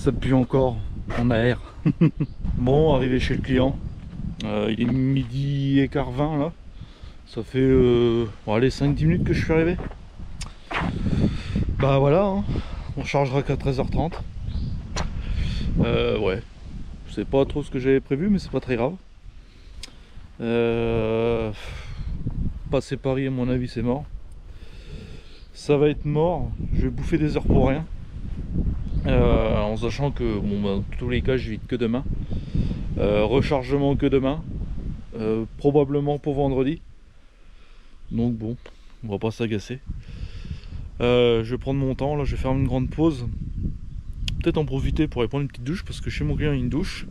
Ça pue encore en air. Bon, arrivé chez le client. Il est midi et quart 20 là. Ça fait bon, allez, 5-10 minutes que je suis arrivé. Bah voilà, hein. On chargera qu'à 13h30. Ouais. Je sais pas trop ce que j'avais prévu, mais c'est pas très grave. Passer Paris, à mon avis, c'est mort. Ça va être mort. Je vais bouffer des heures pour rien. En sachant que, bon, bah, dans tous les cas, je vide que demain. Rechargement que demain. Probablement pour vendredi. Donc bon, on va pas s'agacer. Je vais prendre mon temps. Là, je vais faire une grande pause. Peut-être en profiter pour aller prendre une petite douche, parce que chez mon client, il y a une douche.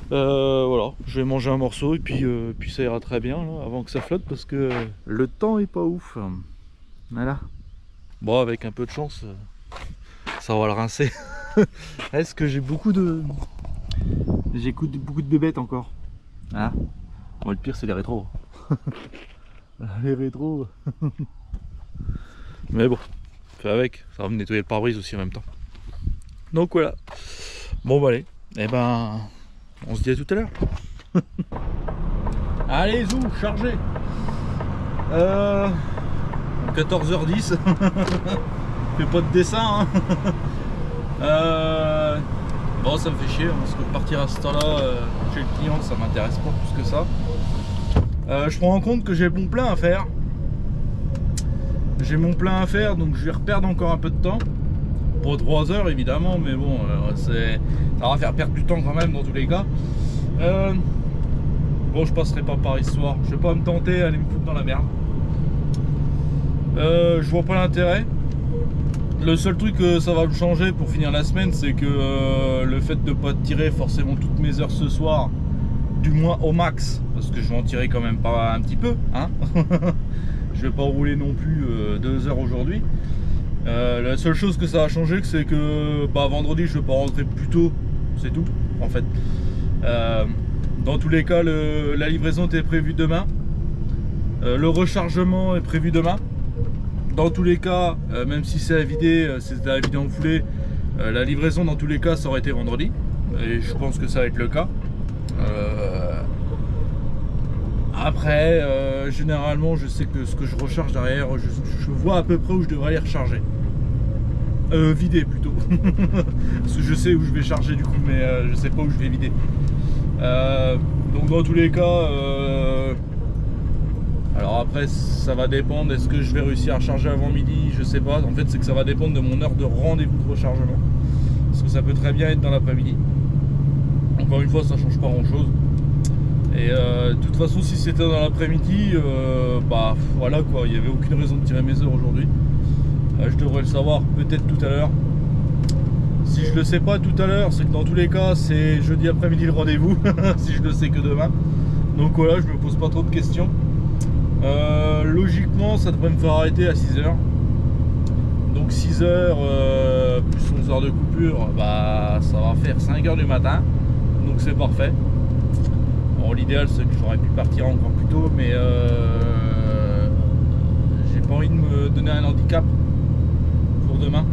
Voilà, je vais manger un morceau et puis ça ira très bien là, avant que ça flotte, parce que le temps est pas ouf. Voilà. Bon, avec un peu de chance, ça va le rincer. Est-ce que j'ai beaucoup de bébêtes encore? Ah. Bon, le pire c'est les rétros. Les rétros. Mais bon, fait avec, ça va me nettoyer le pare-brise aussi en même temps. Donc voilà. Bon bah allez, et ben on se dit à tout à l'heure. Allez zou, chargez. 14h10. Fais pas de dessin hein. Bon, ça me fait chier parce que partir à ce temps-là chez le client, ça m'intéresse pas plus que ça. Je prends en compte que j'ai mon plein à faire. J'ai mon plein à faire, donc je vais reperdre encore un peu de temps. Pour 3 heures évidemment, mais bon, ça va faire perdre du temps quand même dans tous les cas. Bon, je passerai pas Paris ce soir. Je vais pas me tenter à aller me foutre dans la merde. Je vois pas l'intérêt. Le seul truc que ça va me changer pour finir la semaine, c'est que le fait de pas tirer forcément toutes mes heures ce soir, du moins au max, parce que je vais en tirer quand même pas un petit peu, hein. Je vais pas rouler non plus 2 heures aujourd'hui. La seule chose que ça va changer, c'est que bah, vendredi je vais pas rentrer plus tôt, c'est tout en fait. Dans tous les cas, la livraison est prévue demain. Le rechargement est prévu demain. Dans tous les cas, même si c'est à vider, c'était à vider en foulée, la livraison dans tous les cas ça aurait été vendredi. Et je pense que ça va être le cas. Après, généralement je sais que ce que je recharge derrière, je vois à peu près où je devrais aller recharger. Vider plutôt. Parce que je sais où je vais charger du coup, mais je sais pas où je vais vider. Donc dans tous les cas, alors après ça va dépendre, est-ce que je vais réussir à recharger avant midi, je sais pas. En fait c'est que ça va dépendre de mon heure de rendez-vous de rechargement, parce que ça peut très bien être dans l'après-midi. Encore une fois, ça change pas grand chose. Et de toute façon, si c'était dans l'après-midi, bah voilà quoi, il n'y avait aucune raison de tirer mes heures aujourd'hui. Je devrais le savoir peut-être tout à l'heure. Si je le sais pas tout à l'heure, c'est que dans tous les cas c'est jeudi après-midi le rendez-vous. Si je le sais que demain. Donc voilà, je me pose pas trop de questions. Logiquement ça devrait me faire arrêter à 6h. Donc 6h plus 11 heures de coupure, bah ça va faire 5h du matin. Donc c'est parfait. Bon, l'idéal c'est que j'aurais pu partir encore plus tôt, mais j'ai pas envie de me donner un handicap pour demain.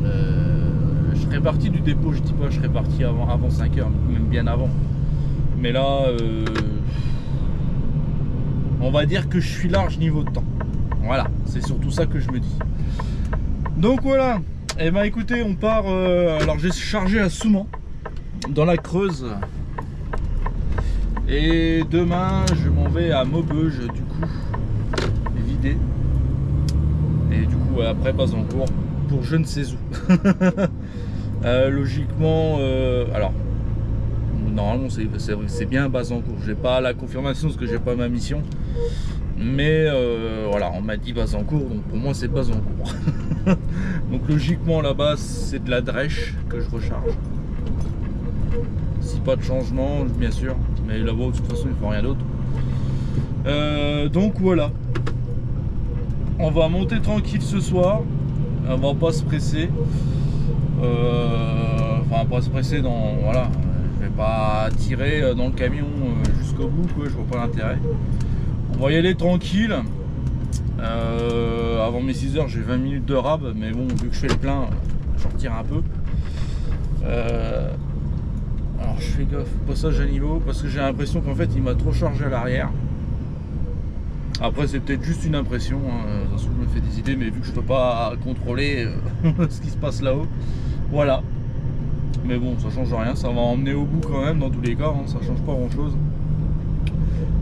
Je serais parti du dépôt, je dis pas je serais parti avant 5h, même bien avant. Mais là, on va dire que je suis large niveau de temps. Voilà, c'est surtout ça que je me dis. Donc voilà, et ben écoutez, on part. Alors j'ai chargé à Souman, dans la Creuse. Et demain, je m'en vais à Maubeuge, du coup, vider. Et du coup, après Bazancourt, pour je ne sais où. Logiquement, alors, normalement, c'est bien Bazancourt. J'ai pas la confirmation parce que j'ai pas ma mission. Mais voilà, on m'a dit Bazancourt, donc pour moi, c'est Bazancourt. Donc logiquement, là-bas, c'est de la drèche que je recharge. Si pas de changement, bien sûr, mais là-bas de toute façon il ne faut rien d'autre. Donc voilà, on va monter tranquille ce soir, on va pas se presser, enfin pas se presser dans, voilà, je vais pas tirer dans le camion jusqu'au bout quoi, je vois pas l'intérêt. On va y aller tranquille. Avant mes 6h j'ai 20 minutes de rab, mais bon vu que je fais le plein, je retire un peu. Alors je fais gaffe au passage à niveau parce que j'ai l'impression qu'en fait il m'a trop chargé à l'arrière. Après c'est peut-être juste une impression, hein. De toute façon je me fais des idées, mais vu que je peux pas contrôler ce qui se passe là-haut, voilà. Mais bon, ça change rien, ça va emmener au bout quand même dans tous les cas, hein, ça change pas grand chose.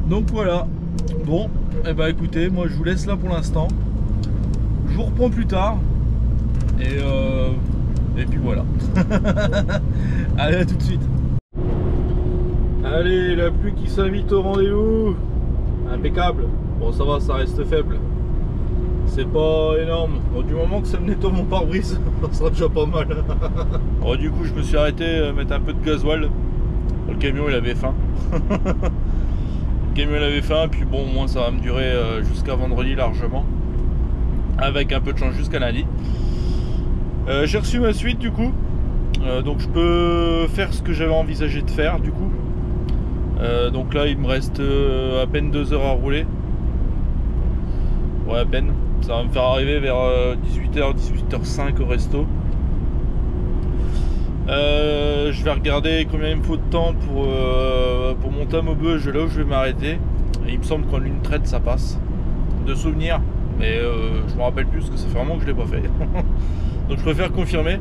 Donc voilà. Bon, et bah écoutez, moi je vous laisse là pour l'instant. Je vous reprends plus tard. Et puis voilà. Allez, à tout de suite. Allez, la pluie qui s'invite au rendez-vous. Impeccable. Bon, ça va, ça reste faible. C'est pas énorme. Bon, du moment que ça me nettoie mon pare-brise, ça sera déjà pas mal. Bon, du coup, je me suis arrêté mettre un peu de gasoil. Le camion, il avait faim. Le camion, il avait faim. Puis bon, au moins, ça va me durer jusqu'à vendredi largement. Avec un peu de chance jusqu'à lundi. J'ai reçu ma suite, du coup. Donc, je peux faire ce que j'avais envisagé de faire, du coup. Donc là, il me reste à peine 2 heures à rouler. Ouais, à peine. Ça va me faire arriver vers 18h, 18h05 au resto. Je vais regarder combien il me faut de temps pour monter à Maubeuge, là où je vais m'arrêter. Il me semble qu'en une traite ça passe. De souvenir. Mais je me rappelle plus parce que ça fait vraiment que je l'ai pas fait. Donc je préfère confirmer.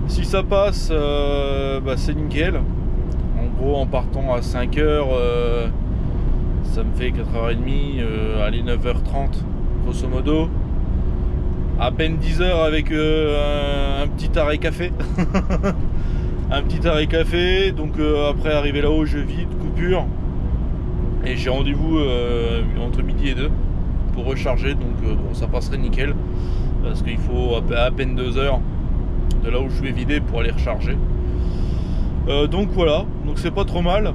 Si ça passe, bah, c'est nickel. En gros, en partant à 5h, ça me fait 4h30, allez 9h30 grosso modo. À peine 10h avec un petit arrêt café. Un petit arrêt café. Donc après arriver là-haut, je vide, coupure. Et j'ai rendez-vous entre midi et 2 pour recharger. Donc bon, ça passerait nickel. Parce qu'il faut à peine 2 heures de là où je vais vider pour aller recharger. Donc voilà, donc c'est pas trop mal.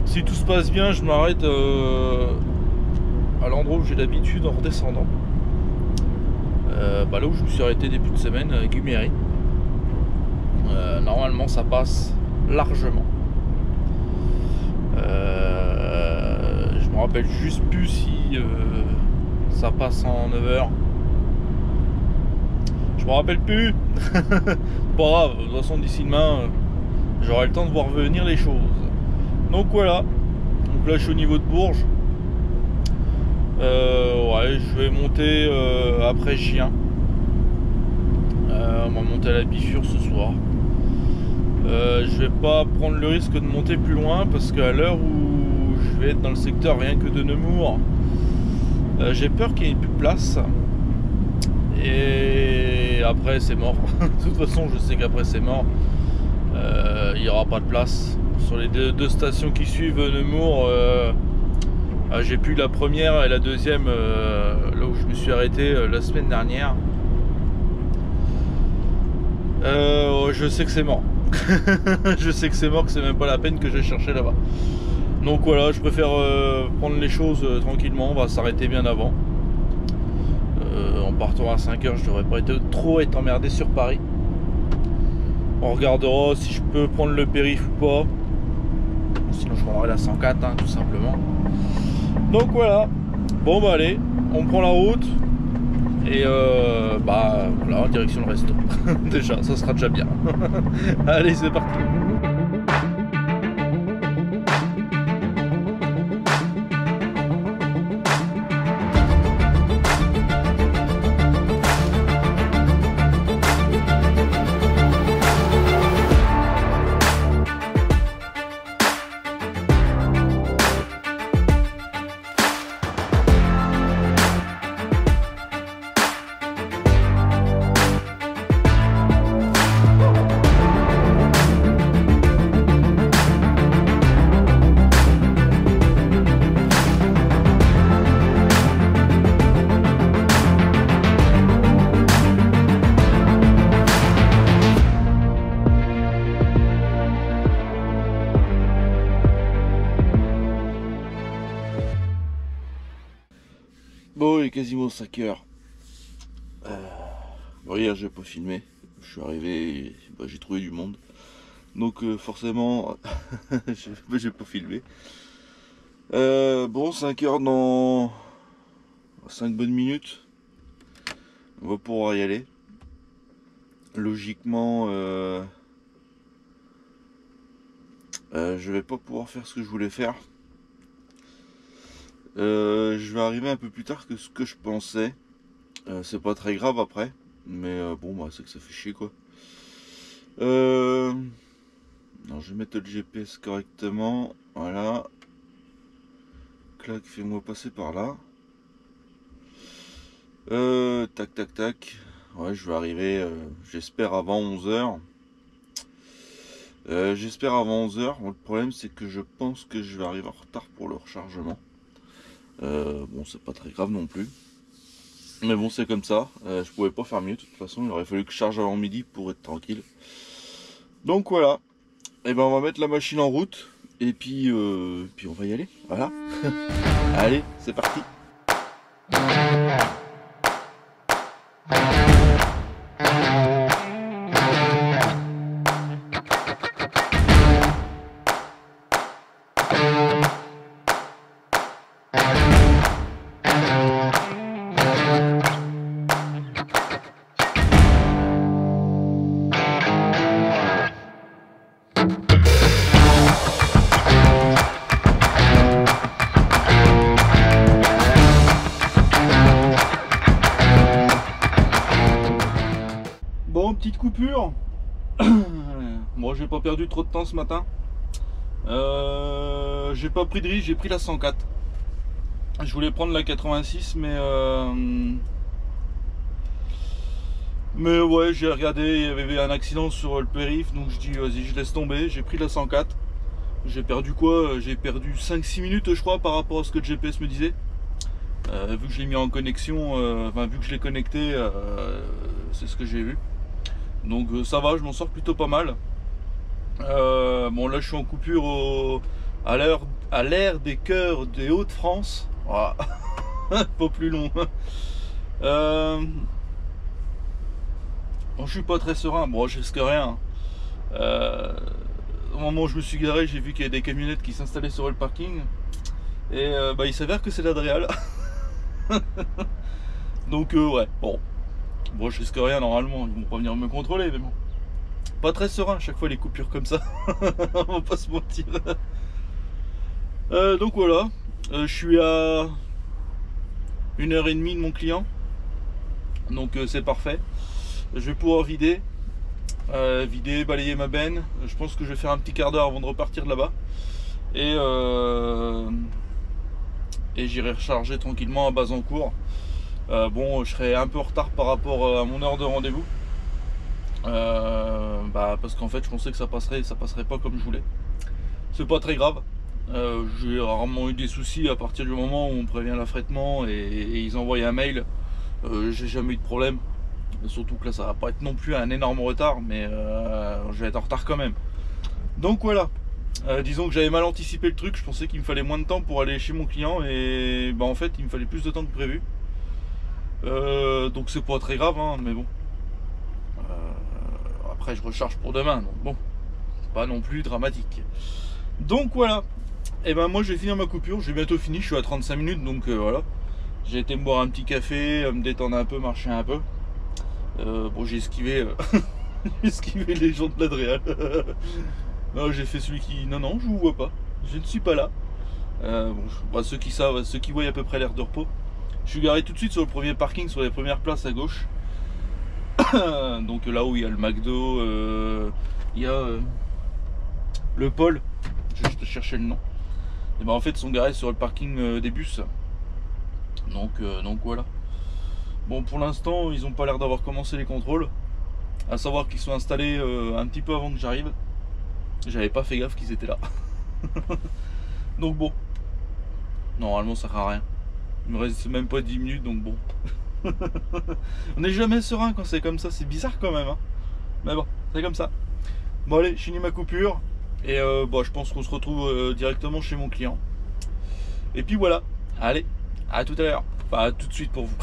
Si tout se passe bien, je m'arrête à l'endroit où j'ai l'habitude en redescendant. Bah là où je me suis arrêté début de semaine avec Guméry. Normalement ça passe largement. Je me rappelle juste plus si ça passe en 9h. Je me rappelle plus. Pas grave, de toute façon d'ici demain j'aurai le temps de voir venir les choses. Donc voilà. Donc là je suis au niveau de Bourges. Ouais, je vais monter après Gien. On va monter à la Bifure ce soir. Je vais pas prendre le risque de monter plus loin parce qu'à l'heure où je vais être dans le secteur rien que de Nemours, j'ai peur qu'il n'y ait plus de place. Et après c'est mort. De toute façon je sais qu'après c'est mort. Il n'y aura pas de place. Sur les deux stations qui suivent Nemours, j'ai pu la première et la deuxième là où je me suis arrêté la semaine dernière. Je sais que c'est mort. Je sais que c'est mort, que c'est même pas la peine que je cherchais là-bas. Donc voilà, je préfère prendre les choses tranquillement. On va s'arrêter bien avant. En partant à 5h, je devrais pas trop être emmerdé sur Paris. On regardera si je peux prendre le périph ou pas. Sinon je prendrai la 104 hein, tout simplement. Donc voilà. Bon bah allez, on prend la route. Et bah voilà, en direction le resto. Déjà, ça sera déjà bien. Allez, c'est parti. Bon, il est quasiment 5h. Bon, hier j'ai pas filmé. Je suis arrivé, bah, j'ai trouvé du monde. Donc forcément, j'ai pas filmé. Bon, 5h dans 5 bonnes minutes. On va pouvoir y aller. logiquement je vais pas pouvoir faire ce que je voulais faire. Je vais arriver un peu plus tard que ce que je pensais. C'est pas très grave après, mais bon bah c'est que ça fait chier quoi. Non, je vais mettre le GPS correctement. Voilà. Clac, fais-moi passer par là. Tac tac tac. Ouais, je vais arriver, j'espère avant 11 h. J'espère avant 11 h. Bon, le problème c'est que je pense que je vais arriver en retard pour le rechargement. Bon, c'est pas très grave non plus. Mais bon, c'est comme ça. Je pouvais pas faire mieux. De toute façon, il aurait fallu que je charge avant midi pour être tranquille. Donc voilà. Et ben, on va mettre la machine en route. Et puis on va y aller. Voilà. Allez, c'est parti. Bon, petite coupure. Bon, j'ai pas perdu trop de temps ce matin. J'ai pas pris de risque, j'ai pris la 104. Je voulais prendre la 86, mais ouais, j'ai regardé, il y avait un accident sur le périph', donc je dis vas-y, je laisse tomber. J'ai pris la 104. J'ai perdu quoi? J'ai perdu 5-6 minutes, je crois, par rapport à ce que le GPS me disait. Vu que je l'ai mis en connexion, enfin vu que je l'ai connecté, c'est ce que j'ai vu. Donc ça va, je m'en sors plutôt pas mal. Bon, là je suis en coupure à l'ère des cœurs des Hauts-de-France. Voilà. Pas plus long. Bon, je suis pas très serein. Bon, je risque rien. Au moment où je me suis garé, j'ai vu qu'il y avait des camionnettes qui s'installaient sur le parking. Et bah, il s'avère que c'est l'Adréal. Donc ouais, bon, je risque rien normalement, ils vont pas venir me contrôler, mais bon, pas très serein à chaque fois les coupures comme ça. On va pas se mentir. Donc voilà, je suis à 1h30 de mon client, donc c'est parfait. Je vais pouvoir vider, balayer ma benne. Je pense que je vais faire un petit quart d'heure avant de repartir de là-bas, et j'irai recharger tranquillement à Bazancourt. Bon, je serai un peu en retard par rapport à mon heure de rendez-vous, parce qu'en fait je pensais que ça passerait pas comme je voulais. C'est pas très grave. J'ai rarement eu des soucis à partir du moment où on prévient l'affrètement et ils envoient un mail. J'ai jamais eu de problème. Surtout que là ça va pas être non plus un énorme retard, mais je vais être en retard quand même. Donc voilà. Disons que j'avais mal anticipé le truc. Je pensais qu'il me fallait moins de temps pour aller chez mon client, et en fait il me fallait plus de temps que prévu. Donc c'est pas très grave, hein, mais bon. Après je recharge pour demain, donc bon, c'est pas non plus dramatique. Donc voilà. Et ben moi je vais finir ma coupure, j'ai bientôt fini, je suis à 35 minutes, donc voilà. J'ai été me boire un petit café, me détendre un peu, marcher un peu. Bon, j'ai esquivé, j'ai esquivé les gens de l'Adréal. Non, j'ai fait celui qui... Non, je vous vois pas, je ne suis pas là. Ceux qui savent, ceux qui voient à peu près l'aire de repos. Je suis garé tout de suite sur le premier parking, sur les premières places à gauche. Donc là où il y a le McDo, il y a le pôle, je te cherchais le nom. Et ben en fait ils sont garés sur le parking des bus. Donc voilà. Bon, pour l'instant ils n'ont pas l'air d'avoir commencé les contrôles. À savoir qu'ils sont installés un petit peu avant que j'arrive. J'avais pas fait gaffe qu'ils étaient là. Donc bon, normalement ça sert à rien. Il me reste même pas 10 minutes, donc bon. On n'est jamais serein quand c'est comme ça, c'est bizarre quand même, hein. Mais bon, c'est comme ça. Bon allez, je finis ma coupure. Et je pense qu'on se retrouve directement chez mon client. Et puis voilà, allez, à tout à l'heure. Enfin, à tout de suite pour vous.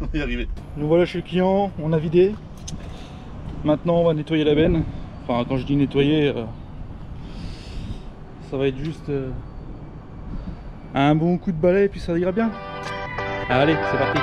On va y arriver. Nous voilà chez le client, on a vidé. Maintenant on va nettoyer la benne. Enfin, quand je dis nettoyer, ça va être juste un bon coup de balai et puis ça ira bien. Allez, c'est parti.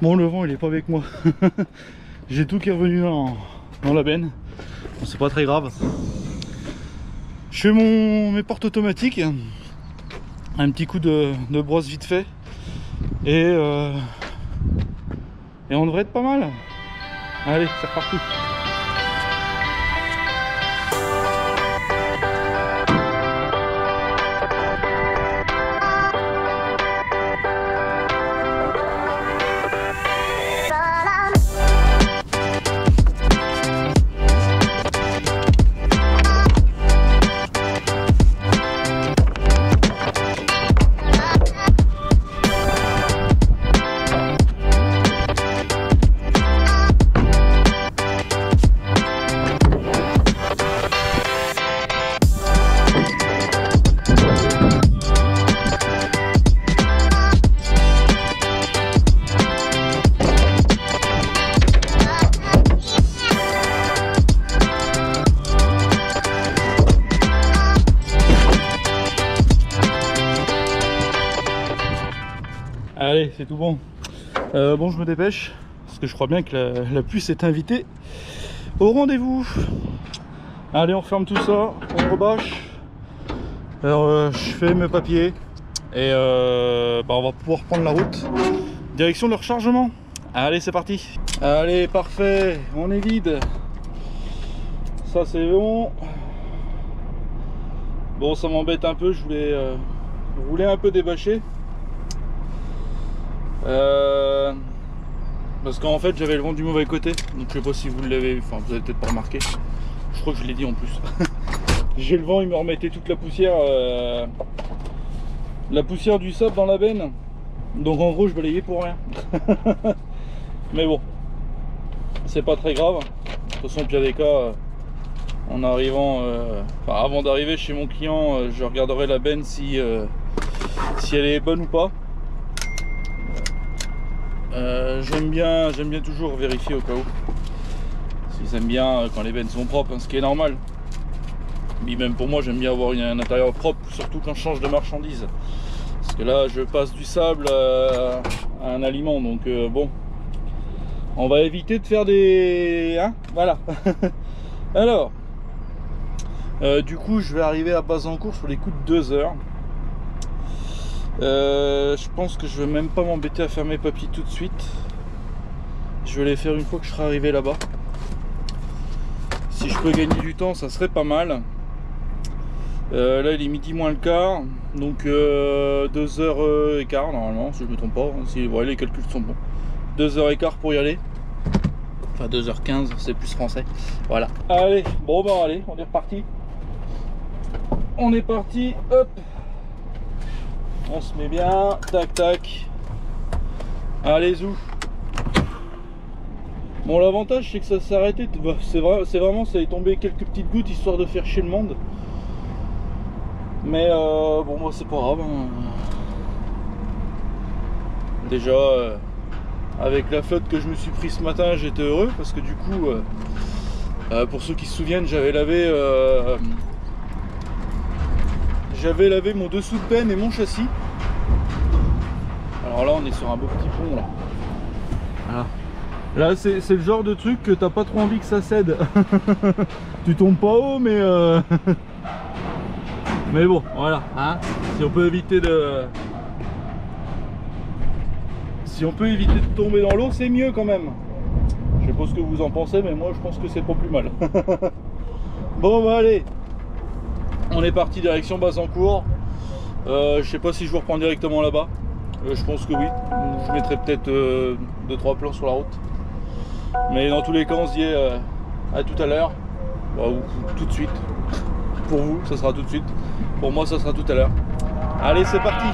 Bon, le vent il est pas avec moi. J'ai tout qui est revenu dans la benne. Bon, c'est pas très grave. Je fais mes portes automatiques. Un petit coup de brosse vite fait. Et on devrait être pas mal. Allez, c'est reparti. Allez, c'est tout bon. Bon, je me dépêche parce que je crois bien que la puce est invitée au rendez-vous. Allez, on referme tout ça, on rebâche. Alors, je fais mes papiers et on va pouvoir prendre la route. Direction le rechargement. Allez, c'est parti. Allez, parfait, on est vide. Ça, c'est bon. Bon, ça m'embête un peu, je voulais rouler un peu débâché. Parce qu'en fait j'avais le vent du mauvais côté, donc je sais pas si vous l'avez, enfin vous avez peut-être pas remarqué, je crois que je l'ai dit en plus. J'ai le vent, il me remettait toute la poussière du sable dans la benne, donc en gros je balayais pour rien. Mais bon, c'est pas très grave. De toute façon, au pire des cas, en arrivant, avant d'arriver chez mon client, je regarderai la benne si elle est bonne ou pas. J'aime bien toujours vérifier au cas où. Ils aiment bien quand les bennes sont propres, hein, ce qui est normal. Mais même pour moi, j'aime bien avoir un intérieur propre, surtout quand je change de marchandise. Parce que là, je passe du sable à un aliment, donc bon. On va éviter de faire des... Hein, voilà. Alors, du coup, je vais arriver à Bazancourt sur les coups de 2 heures. Je pense que je vais même pas m'embêter à faire mes papiers tout de suite. Je vais les faire une fois que je serai arrivé là-bas. Si je peux gagner du temps, ça serait pas mal. Là il est midi moins le quart, donc 2h15 normalement, si je me trompe pas. Si, ouais, les calculs sont bons. 2h15 pour y aller. Enfin 2h15, c'est plus français. Voilà. Allez, bon bah allez, on est reparti. On est parti, hop. On se met bien, tac tac. Allez, zou. Bon, l'avantage c'est que ça s'est arrêté. C'est vraiment, ça est tombé quelques petites gouttes histoire de faire chier le monde. Mais bon, moi c'est pas grave. Hein. Déjà, avec la flotte que je me suis pris ce matin, j'étais heureux parce que du coup, pour ceux qui se souviennent, j'avais lavé mon dessous de benne et mon châssis. Alors là on est sur un beau petit pont là. Voilà. Là c'est le genre de truc que t'as pas trop envie que ça cède. Tu tombes pas haut mais mais bon voilà, hein, si on peut éviter de tomber dans l'eau, c'est mieux quand même. Je sais pas ce que vous en pensez, mais moi je pense que c'est pas plus mal. Bon bah allez, on est parti direction Bazancourt. Je sais pas si je vous reprends directement là-bas. Je pense que oui. Je mettrai peut-être 2-3 plans sur la route. Mais dans tous les cas, on se dit à tout à l'heure. Ou tout de suite. Pour vous, ça sera tout de suite. Pour moi, ça sera tout à l'heure. Allez, c'est parti.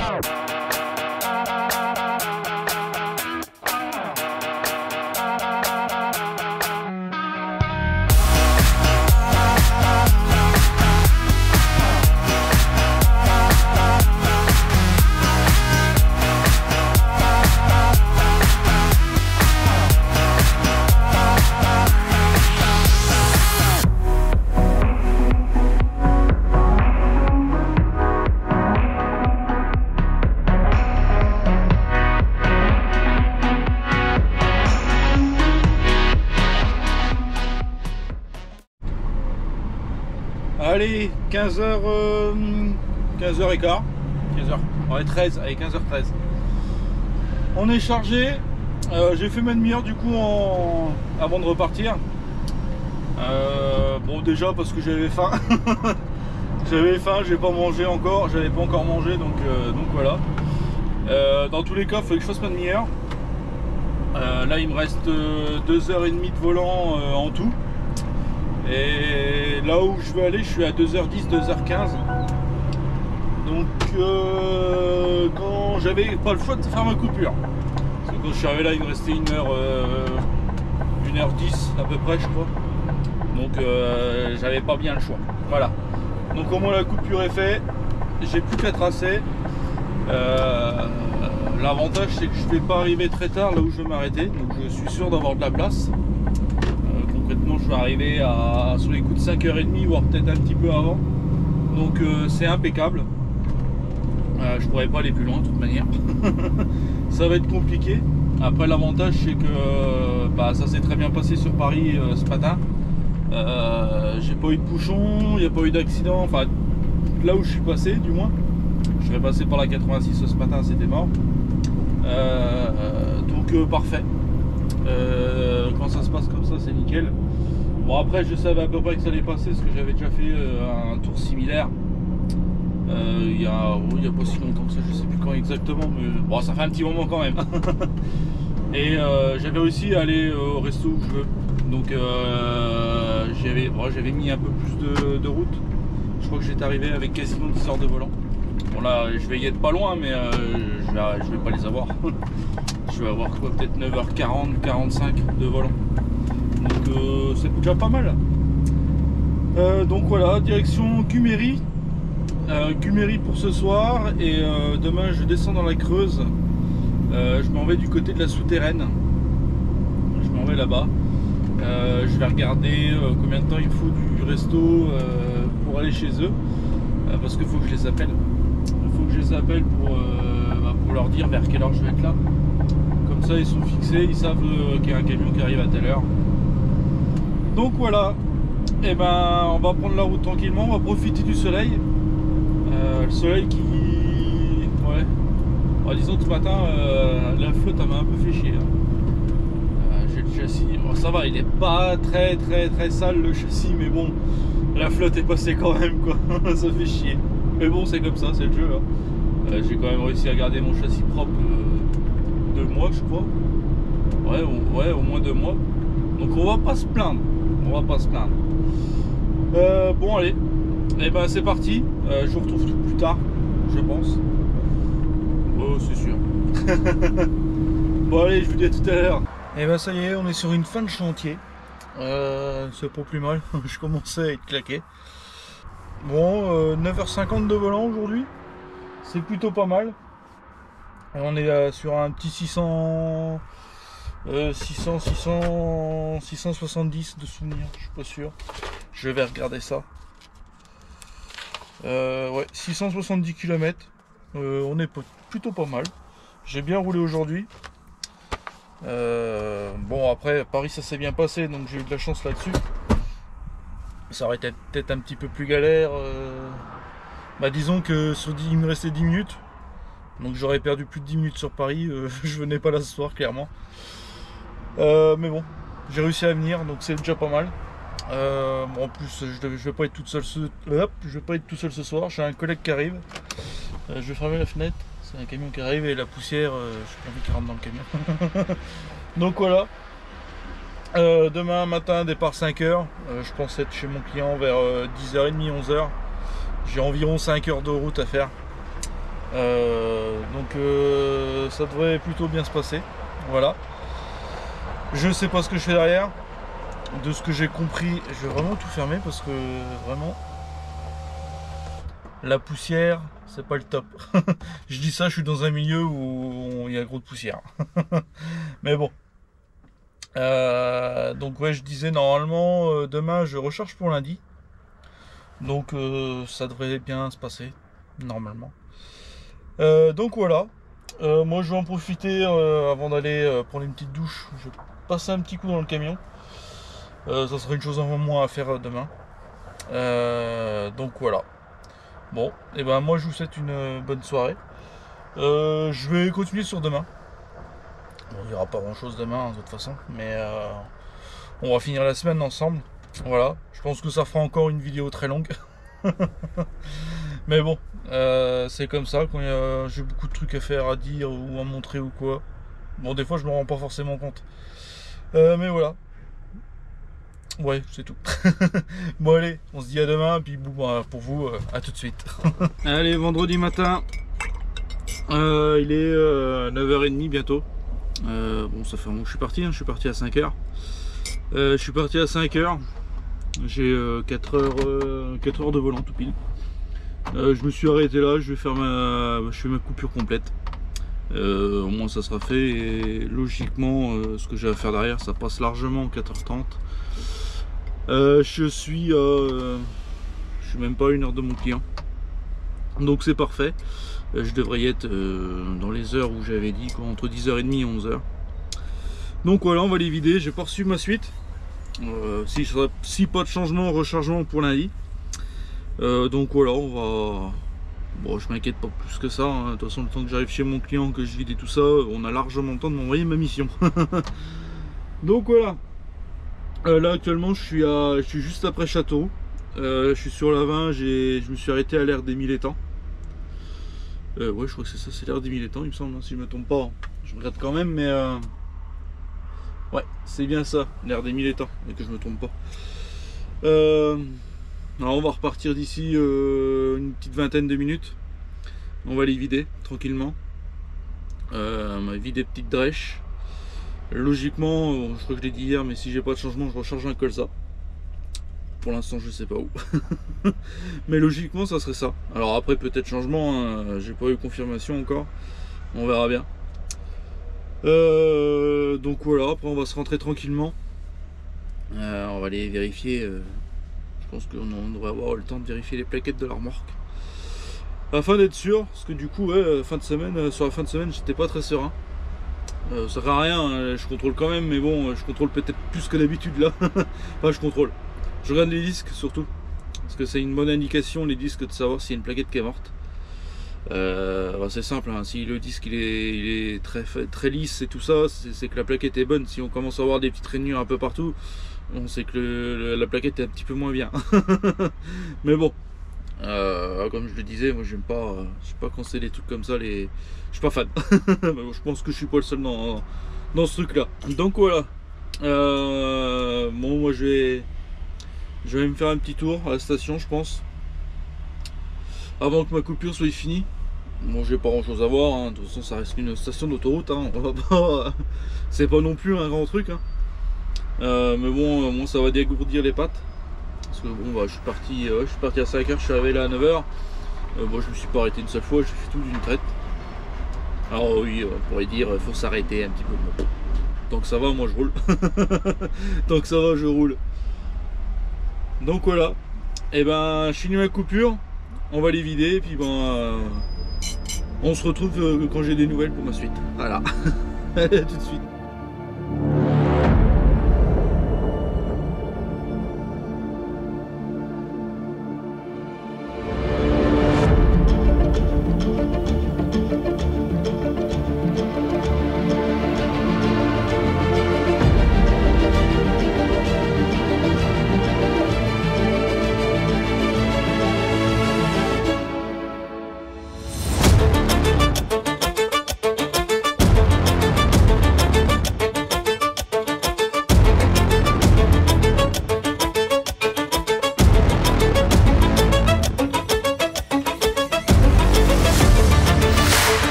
allez, 15h, 15h15, 15h, ouais, 13, allez, 15h13. On est chargé, j'ai fait ma demi-heure du coup avant de repartir. Bon, déjà parce que j'avais faim. J'avais faim, j'ai pas mangé encore, j'avais pas encore mangé, donc voilà. Dans tous les cas, il faut que je fasse ma demi-heure. Là, il me reste 2h30 de volant en tout. Et là où je veux aller, je suis à 2h10, 2h15. Donc, quand j'avais pas le choix de faire ma coupure. Parce que quand je suis arrivé là, il me restait 1h10 à peu près, je crois. Donc, j'avais pas bien le choix. Voilà. Donc au moins la coupure est faite, j'ai plus qu'à tracer. L'avantage c'est que je ne vais pas arriver très tard là où je vais m'arrêter, donc je suis sûr d'avoir de la place. Concrètement je vais arriver sur les coups de 5h30 voire peut-être un petit peu avant. Donc c'est impeccable. Je pourrais pas aller plus loin de toute manière. Ça va être compliqué. Après l'avantage c'est que ça s'est très bien passé sur Paris ce matin. J'ai pas eu de bouchon, il n'y a pas eu d'accident, enfin là où je suis passé du moins. Je serais passé par la 86 ce matin, c'était mort. Donc parfait. Quand ça se passe comme ça, c'est nickel. Bon après je savais à peu près que ça allait passer parce que j'avais déjà fait un tour similaire. Il y a pas si longtemps que ça, je sais plus quand exactement, mais bon ça fait un petit moment quand même. Et j'avais réussi à aller au resto où je veux. Donc j'avais mis un peu plus de route. Je crois que j'étais arrivé avec quasiment 10 heures de volant. Bon là je vais y être pas loin mais je vais pas les avoir. Je vais avoir quoi, peut-être 9h40, 45 de volant. Donc c'est déjà pas mal. Donc voilà, direction Cuméry. Cuméry pour ce soir. Et demain je descends dans la Creuse. Je m'en vais du côté de la Souterraine. Je m'en vais là-bas. Je vais regarder combien de temps il faut du resto pour aller chez eux, parce qu'il faut que je les appelle. Il faut que je les appelle pour leur dire vers quelle heure je vais être là. Comme ça ils sont fixés, ils savent qu'il y a un camion qui arrive à telle heure. Donc voilà, et on va prendre la route tranquillement, on va profiter du soleil. Le soleil qui... Ouais. Alors, disons que ce matin la flotte m'a un peu fait chier. J'ai le châssis, bon, ça va, il est pas très sale le châssis, mais bon, la flotte est passée quand même quoi. Ça fait chier, mais bon c'est comme ça, c'est le jeu hein. J'ai quand même réussi à garder mon châssis propre 2 mois je crois. Ouais, au moins 2 mois. Donc on va pas se plaindre, bon allez, et c'est parti. Je vous retrouve tout plus tard je pense. Oh c'est sûr. Bon allez, je vous dis à tout à l'heure. Et ça y est, on est sur une fin de chantier. C'est pas plus mal, je commençais à être claqué. Bon, 9h50 de volant aujourd'hui, c'est plutôt pas mal. Et on est sur un petit 670 de souvenirs, je suis pas sûr. Je vais regarder ça. Ouais, 670 km. On est plutôt pas mal. J'ai bien roulé aujourd'hui. Bon après Paris ça s'est bien passé donc j'ai eu de la chance là-dessus. Ça aurait été peut-être un petit peu plus galère. Disons que il me restait 10 minutes. Donc j'aurais perdu plus de 10 minutes sur Paris. Je venais pas là ce soir clairement. Mais bon, j'ai réussi à venir donc c'est déjà pas mal. Bon, en plus je vais pas être tout seul ce soir. J'ai un collègue qui arrive. Je vais fermer la fenêtre. C'est un camion qui arrive et la poussière, j'ai pas envie qu'il rentre dans le camion. Donc voilà. Demain matin, départ 5h. Je pense être chez mon client vers 10h30, 11h. J'ai environ 5 heures de route à faire. Donc ça devrait plutôt bien se passer. Voilà. Je sais pas ce que je fais derrière. De ce que j'ai compris, je vais vraiment tout fermer parce que vraiment la poussière c'est pas le top. Je dis ça, je suis dans un milieu où il y a gros de poussière. Mais bon. Donc ouais, je disais normalement demain je recharge pour lundi. Donc ça devrait bien se passer normalement. Donc voilà. Moi je vais en profiter avant d'aller prendre une petite douche. Je vais passer un petit coup dans le camion. Ça serait une chose en moins à faire demain. Donc voilà. Bon, et ben moi je vous souhaite une bonne soirée. Je vais continuer sur demain. Bon, il n'y aura pas grand chose demain de toute façon, mais on va finir la semaine ensemble. Voilà, je pense que ça fera encore une vidéo très longue. Mais bon, c'est comme ça quand j'ai beaucoup de trucs à faire, à dire ou à montrer ou quoi. Bon, des fois je me rends pas forcément compte. Mais voilà. Ouais, c'est tout. Bon allez, on se dit à demain, puis bon, pour vous, à tout de suite. Allez, vendredi matin, il est 9h30 bientôt. Bon, ça fait un moment que je suis parti à 5h. Je suis parti à 5h. J'ai 4 heures de volant tout pile. Je me suis arrêté là, je fais ma coupure complète. Au moins ça sera fait et logiquement ce que j'ai à faire derrière ça passe largement 4h30. Je suis même pas à 1 heure de mon client, donc c'est parfait. Je devrais y être dans les heures où j'avais dit, quoi, entre 10h30 et 11h. Donc voilà, on va les vider. J'ai pas reçu ma suite, si pas de changement, rechargement pour lundi. Donc voilà, on va... Bon, je m'inquiète pas plus que ça, hein. De toute façon, le temps que j'arrive chez mon client, que je vide et tout ça, on a largement le temps de m'envoyer ma mission. Donc voilà. Là actuellement je suis juste après Châteauroux. Je suis sur la 20, je me suis arrêté à l'aire des 1000 étangs. Ouais, je crois que c'est ça, c'est l'aire des 1000 étangs il me semble, hein, si je me trompe pas. Je regarde quand même, mais ouais, c'est bien ça, l'aire des 1000 étangs, et que je me trompe pas. Alors on va repartir d'ici une petite vingtaine de minutes. On va les vider tranquillement. On va vider petites drèches. Logiquement, je crois que je l'ai dit hier, mais si j'ai pas de changement, je recharge un colza. Pour l'instant, je sais pas où. Mais logiquement, ça serait ça. Alors après, peut-être changement, hein, j'ai pas eu confirmation encore. On verra bien. Donc voilà, après on va se rentrer tranquillement. On va aller vérifier. Je pense qu'on devrait avoir le temps de vérifier les plaquettes de la remorque. Afin d'être sûr, parce que du coup, ouais, sur la fin de semaine, j'étais pas très serein. Ça sert à rien, hein, je contrôle quand même, mais bon, je contrôle peut-être plus que d'habitude là. Enfin, je contrôle. Je regarde les disques surtout, parce que c'est une bonne indication, les disques, de savoir s'il y a une plaquette qui est morte. C'est simple, hein, si le disque il est très lisse et tout ça, c'est que la plaquette est bonne. Si on commence à avoir des petites rainures un peu partout, on sait que la plaquette est un petit peu moins bien. Mais bon, comme je le disais, moi je sais pas quand c'est des trucs comme ça, je suis pas fan. Je pense que je suis pas le seul dans ce truc là. Donc voilà, bon, moi je vais me faire un petit tour à la station, je pense, avant que ma coupure soit finie. Bon, j'ai pas grand chose à voir, hein. De toute façon ça reste une station d'autoroute, hein. On va pas... c'est pas non plus un grand truc, hein. Mais bon, moi ça va dégourdir les pattes. Parce que bon, bah, je suis parti à 5h, je suis arrivé là à 9h. Bon, je me suis pas arrêté une seule fois, j'ai fait tout d'une traite. Alors oui, on pourrait dire il faut s'arrêter un petit peu. Bon, tant que ça va, moi je roule. Tant que ça va, je roule. Donc voilà. Et ben, je finis ma coupure. On va les vider, et puis ben, on se retrouve quand j'ai des nouvelles pour ma suite. Voilà. Allez, à tout de suite.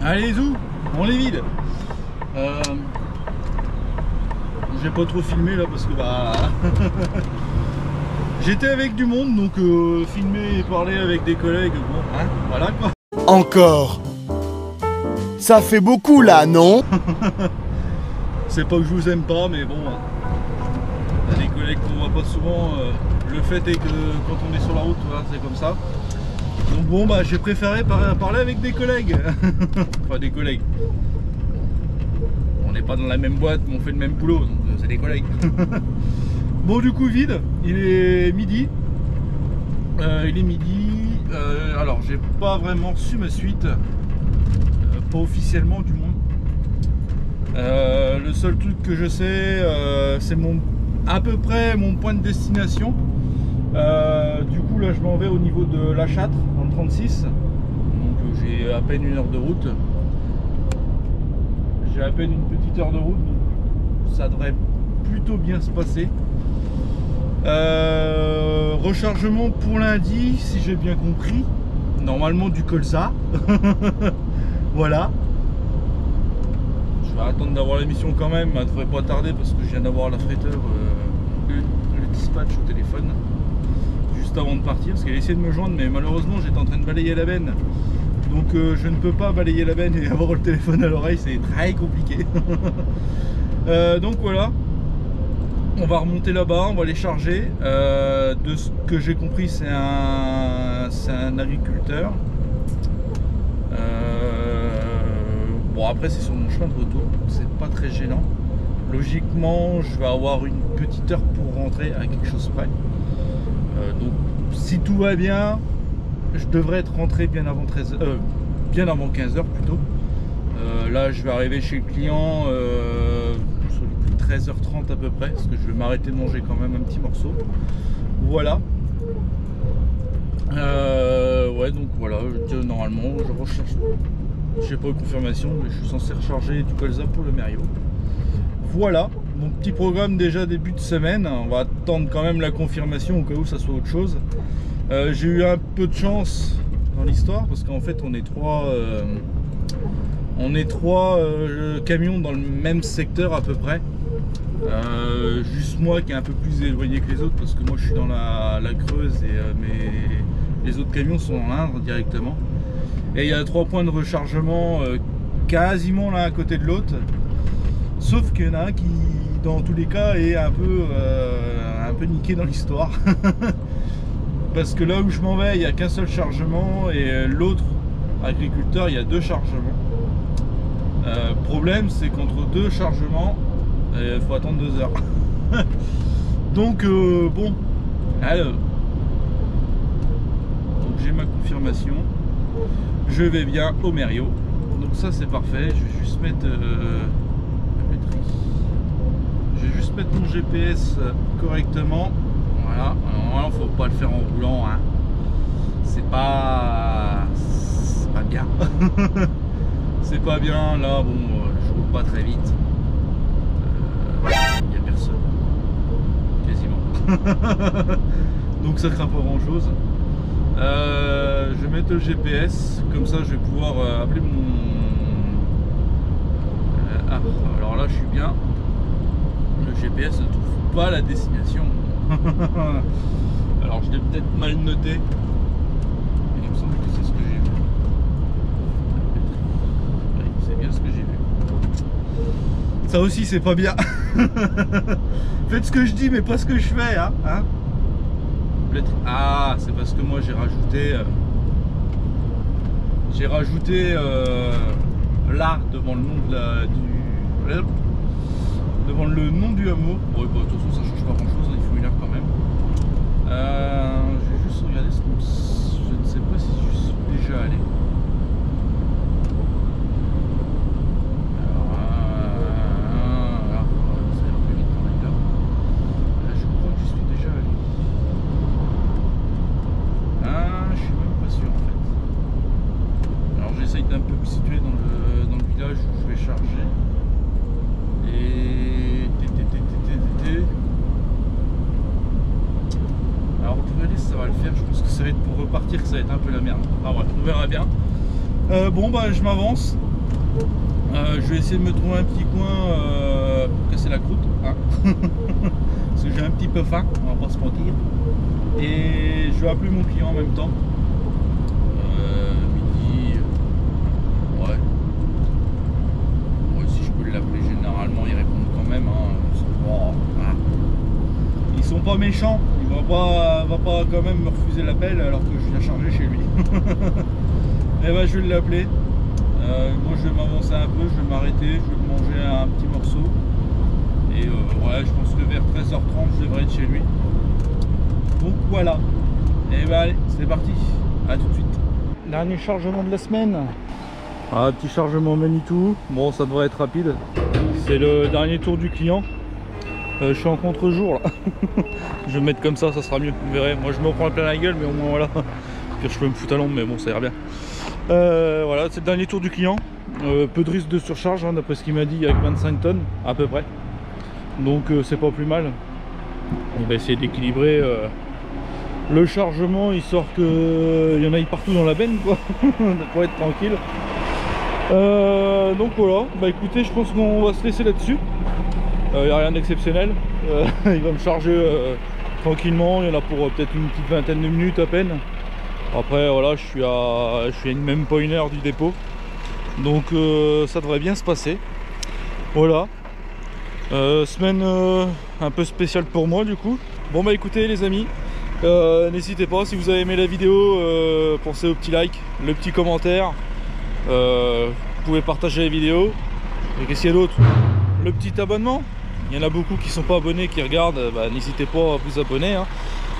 Allez Zou, On les vide. J'ai pas trop filmé là parce que bah j'étais avec du monde, donc filmer et parler avec des collègues, bon, hein, voilà quoi. Encore. Ça fait beaucoup là, non? C'est pas que je vous aime pas, mais bon, il y a des collègues qu'on voit pas souvent. Le fait est que quand on est sur la route, voilà, c'est comme ça. Donc bon, bah j'ai préféré parler avec des collègues. Enfin des collègues. On n'est pas dans la même boîte, mais on fait le même boulot, donc c'est des collègues. Bon, du coup, vide. Il est midi. Alors, j'ai pas vraiment reçu ma suite. Pas officiellement, du moins. Le seul truc que je sais, c'est à peu près mon point de destination. Du coup, là, je m'en vais au niveau de La Châtre, dans le 36. Donc, j'ai à peine 1 heure de route. J'ai à peine une petite heure de route, donc ça devrait plutôt bien se passer. Rechargement pour lundi, si j'ai bien compris. Normalement du colza. Voilà. Je vais attendre d'avoir l'émission quand même, elle devrait pas tarder parce que je viens d'avoir la fretteur, le dispatch au téléphone. Juste avant de partir, parce qu'elle a essayé de me joindre, mais malheureusement j'étais en train de balayer la benne. Donc je ne peux pas balayer la benne et avoir le téléphone à l'oreille, c'est très compliqué. Donc voilà, on va remonter là-bas, on va les charger. De ce que j'ai compris, c'est un agriculteur. Bon, après c'est sur mon chemin de retour, c'est pas très gênant. Logiquement, je vais avoir une petite heure pour rentrer à quelque chose près. Donc si tout va bien, je devrais être rentré bien avant 15h plutôt. Là je vais arriver chez le client sur les coups de 13h30 à peu près, parce que je vais m'arrêter de manger quand même un petit morceau. Voilà. Ouais, donc voilà, normalement je recharge. J'ai pas eu confirmation, mais je suis censé recharger du colza pour le Merio. Voilà, mon petit programme déjà début de semaine. On va attendre quand même la confirmation au cas où ça soit autre chose. J'ai eu un peu de chance dans l'histoire parce qu'en fait on est trois camions dans le même secteur à peu près. Juste moi qui est un peu plus éloigné que les autres parce que moi je suis dans la Creuse et les autres camions sont dans l'Indre directement. Et il y a 3 points de rechargement quasiment l'un à côté de l'autre. Sauf qu'il y en a un qui dans tous les cas est un peu niqué dans l'histoire. Parce que là où je m'en vais, il n'y a qu'un seul chargement et l'autre agriculteur, il y a 2 chargements. Problème, c'est qu'entre 2 chargements, il faut attendre 2 heures. Donc, bon, alors, donc j'ai ma confirmation. Je vais bien au Merio. Donc ça, c'est parfait. Je vais juste mettre la batterie. Je vais juste mettre mon GPS correctement. Voilà, alors, faut pas le faire en roulant, hein. C'est pas bien. C'est pas bien, là, bon, je roule pas très vite. Il n'y a personne. Quasiment. Donc ça craint pas grand chose. Je vais mettre le GPS, comme ça je vais pouvoir appeler mon... alors là je suis bien. Le GPS ne trouve pas la destination. Alors je l'ai peut-être mal noté. Il me semble que c'est ce que j'ai vu. Oui, c'est bien ce que j'ai vu. Ça aussi c'est pas bien. Faites ce que je dis mais pas ce que je fais, hein. Ah, c'est parce que moi j'ai rajouté là devant le nom devant le nom du hameau. Bon, de toute façon ça change pas grand chose, il faut 1 heure quand même. Je vais juste regarder je ne sais pas si je suis déjà allé. D'un peu me situer dans le village où je vais charger et alors pour aller ça va le faire, je pense que ça va être pour repartir que ça va être un peu la merde. Enfin bref, on verra bien. Bon bah je m'avance Je vais essayer de me trouver un petit coin pour casser la croûte, hein. Parce que j'ai un petit peu faim, on va pas se mentir. Et je vais appeler mon client en même temps. Midi. Ouais. Ouais, si je peux l'appeler, généralement ils répondent quand même, hein. Ils sont pas méchants, il va pas quand même me refuser l'appel alors que je viens charger chez lui. Et ben je vais l'appeler. Moi je vais m'avancer un peu, je vais m'arrêter, je vais manger un petit morceau. Et ouais, je pense que vers 13h30 je devrais être chez lui. Donc voilà. Et ben allez, c'est parti. À tout de suite. Dernier chargement de la semaine. Ah, petit chargement Manitou. Bon, ça devrait être rapide. C'est le dernier tour du client. Je suis en contre-jour là. Je vais me mettre comme ça sera mieux. Vous verrez. Moi je me prends plein la gueule, mais au moins voilà. Pire, je peux me foutre à l'ombre, mais bon, ça ira bien. Voilà, c'est le dernier tour du client. Peu de risque de surcharge, hein, d'après ce qu'il m'a dit, avec 25 tonnes à peu près. Donc c'est pas plus mal. On va essayer d'équilibrer le chargement, histoire qu'il y en aille partout dans la benne, quoi. Pour être tranquille. Donc voilà, bah écoutez, je pense qu'on va se laisser là-dessus. Il n'y a rien d'exceptionnel. Il va me charger tranquillement. Il y en a pour peut-être une petite vingtaine de minutes à peine. Après voilà, je suis à même pas une heure du dépôt. Donc ça devrait bien se passer. Voilà. Semaine un peu spéciale pour moi du coup. Bon bah écoutez les amis, n'hésitez pas, si vous avez aimé la vidéo, pensez au petit like, le petit commentaire. Vous pouvez partager la vidéo. Et qu'est-ce qu'il y a d'autre? Le petit abonnement. Il y en a beaucoup qui sont pas abonnés, qui regardent, bah, n'hésitez pas à vous abonner, hein.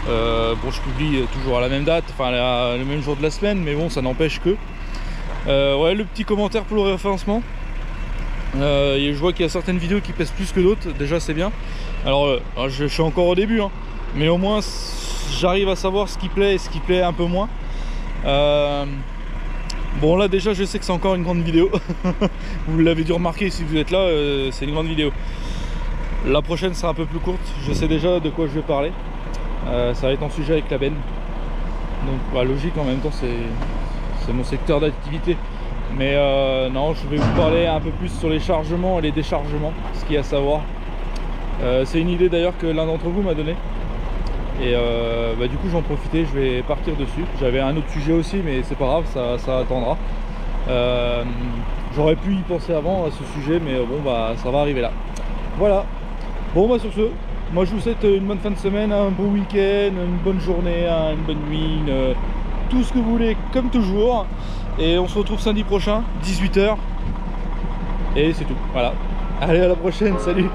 Bon, je publie toujours à la même date, enfin le même jour de la semaine, mais bon, ça n'empêche que ouais, le petit commentaire pour le référencement. Je vois qu'il y a certaines vidéos qui pèsent plus que d'autres, déjà c'est bien. Alors je suis encore au début, hein, mais au moins j'arrive à savoir ce qui plaît et ce qui plaît un peu moins. Bon là déjà je sais que c'est encore une grande vidéo. Vous l'avez dû remarquer si vous êtes là, c'est une grande vidéo. La prochaine sera un peu plus courte, je sais déjà de quoi je vais parler. Ça va être en sujet avec la benne. Donc bah, logique, en même temps c'est mon secteur d'activité. Mais non, je vais vous parler un peu plus sur les chargements et les déchargements, ce qu'il y a à savoir. C'est une idée d'ailleurs que l'un d'entre vous m'a donné. Et bah, du coup j'en profite, je vais partir dessus. J'avais un autre sujet aussi, mais c'est pas grave, ça attendra. J'aurais pu y penser avant à ce sujet, mais bon bah ça va arriver là. Voilà. Bon bah sur ce, moi je vous souhaite une bonne fin de semaine, un bon week-end, une bonne journée, une bonne nuit, tout ce que vous voulez comme toujours. Et on se retrouve samedi prochain, 18 h. Et c'est tout, voilà. Allez, à la prochaine, salut.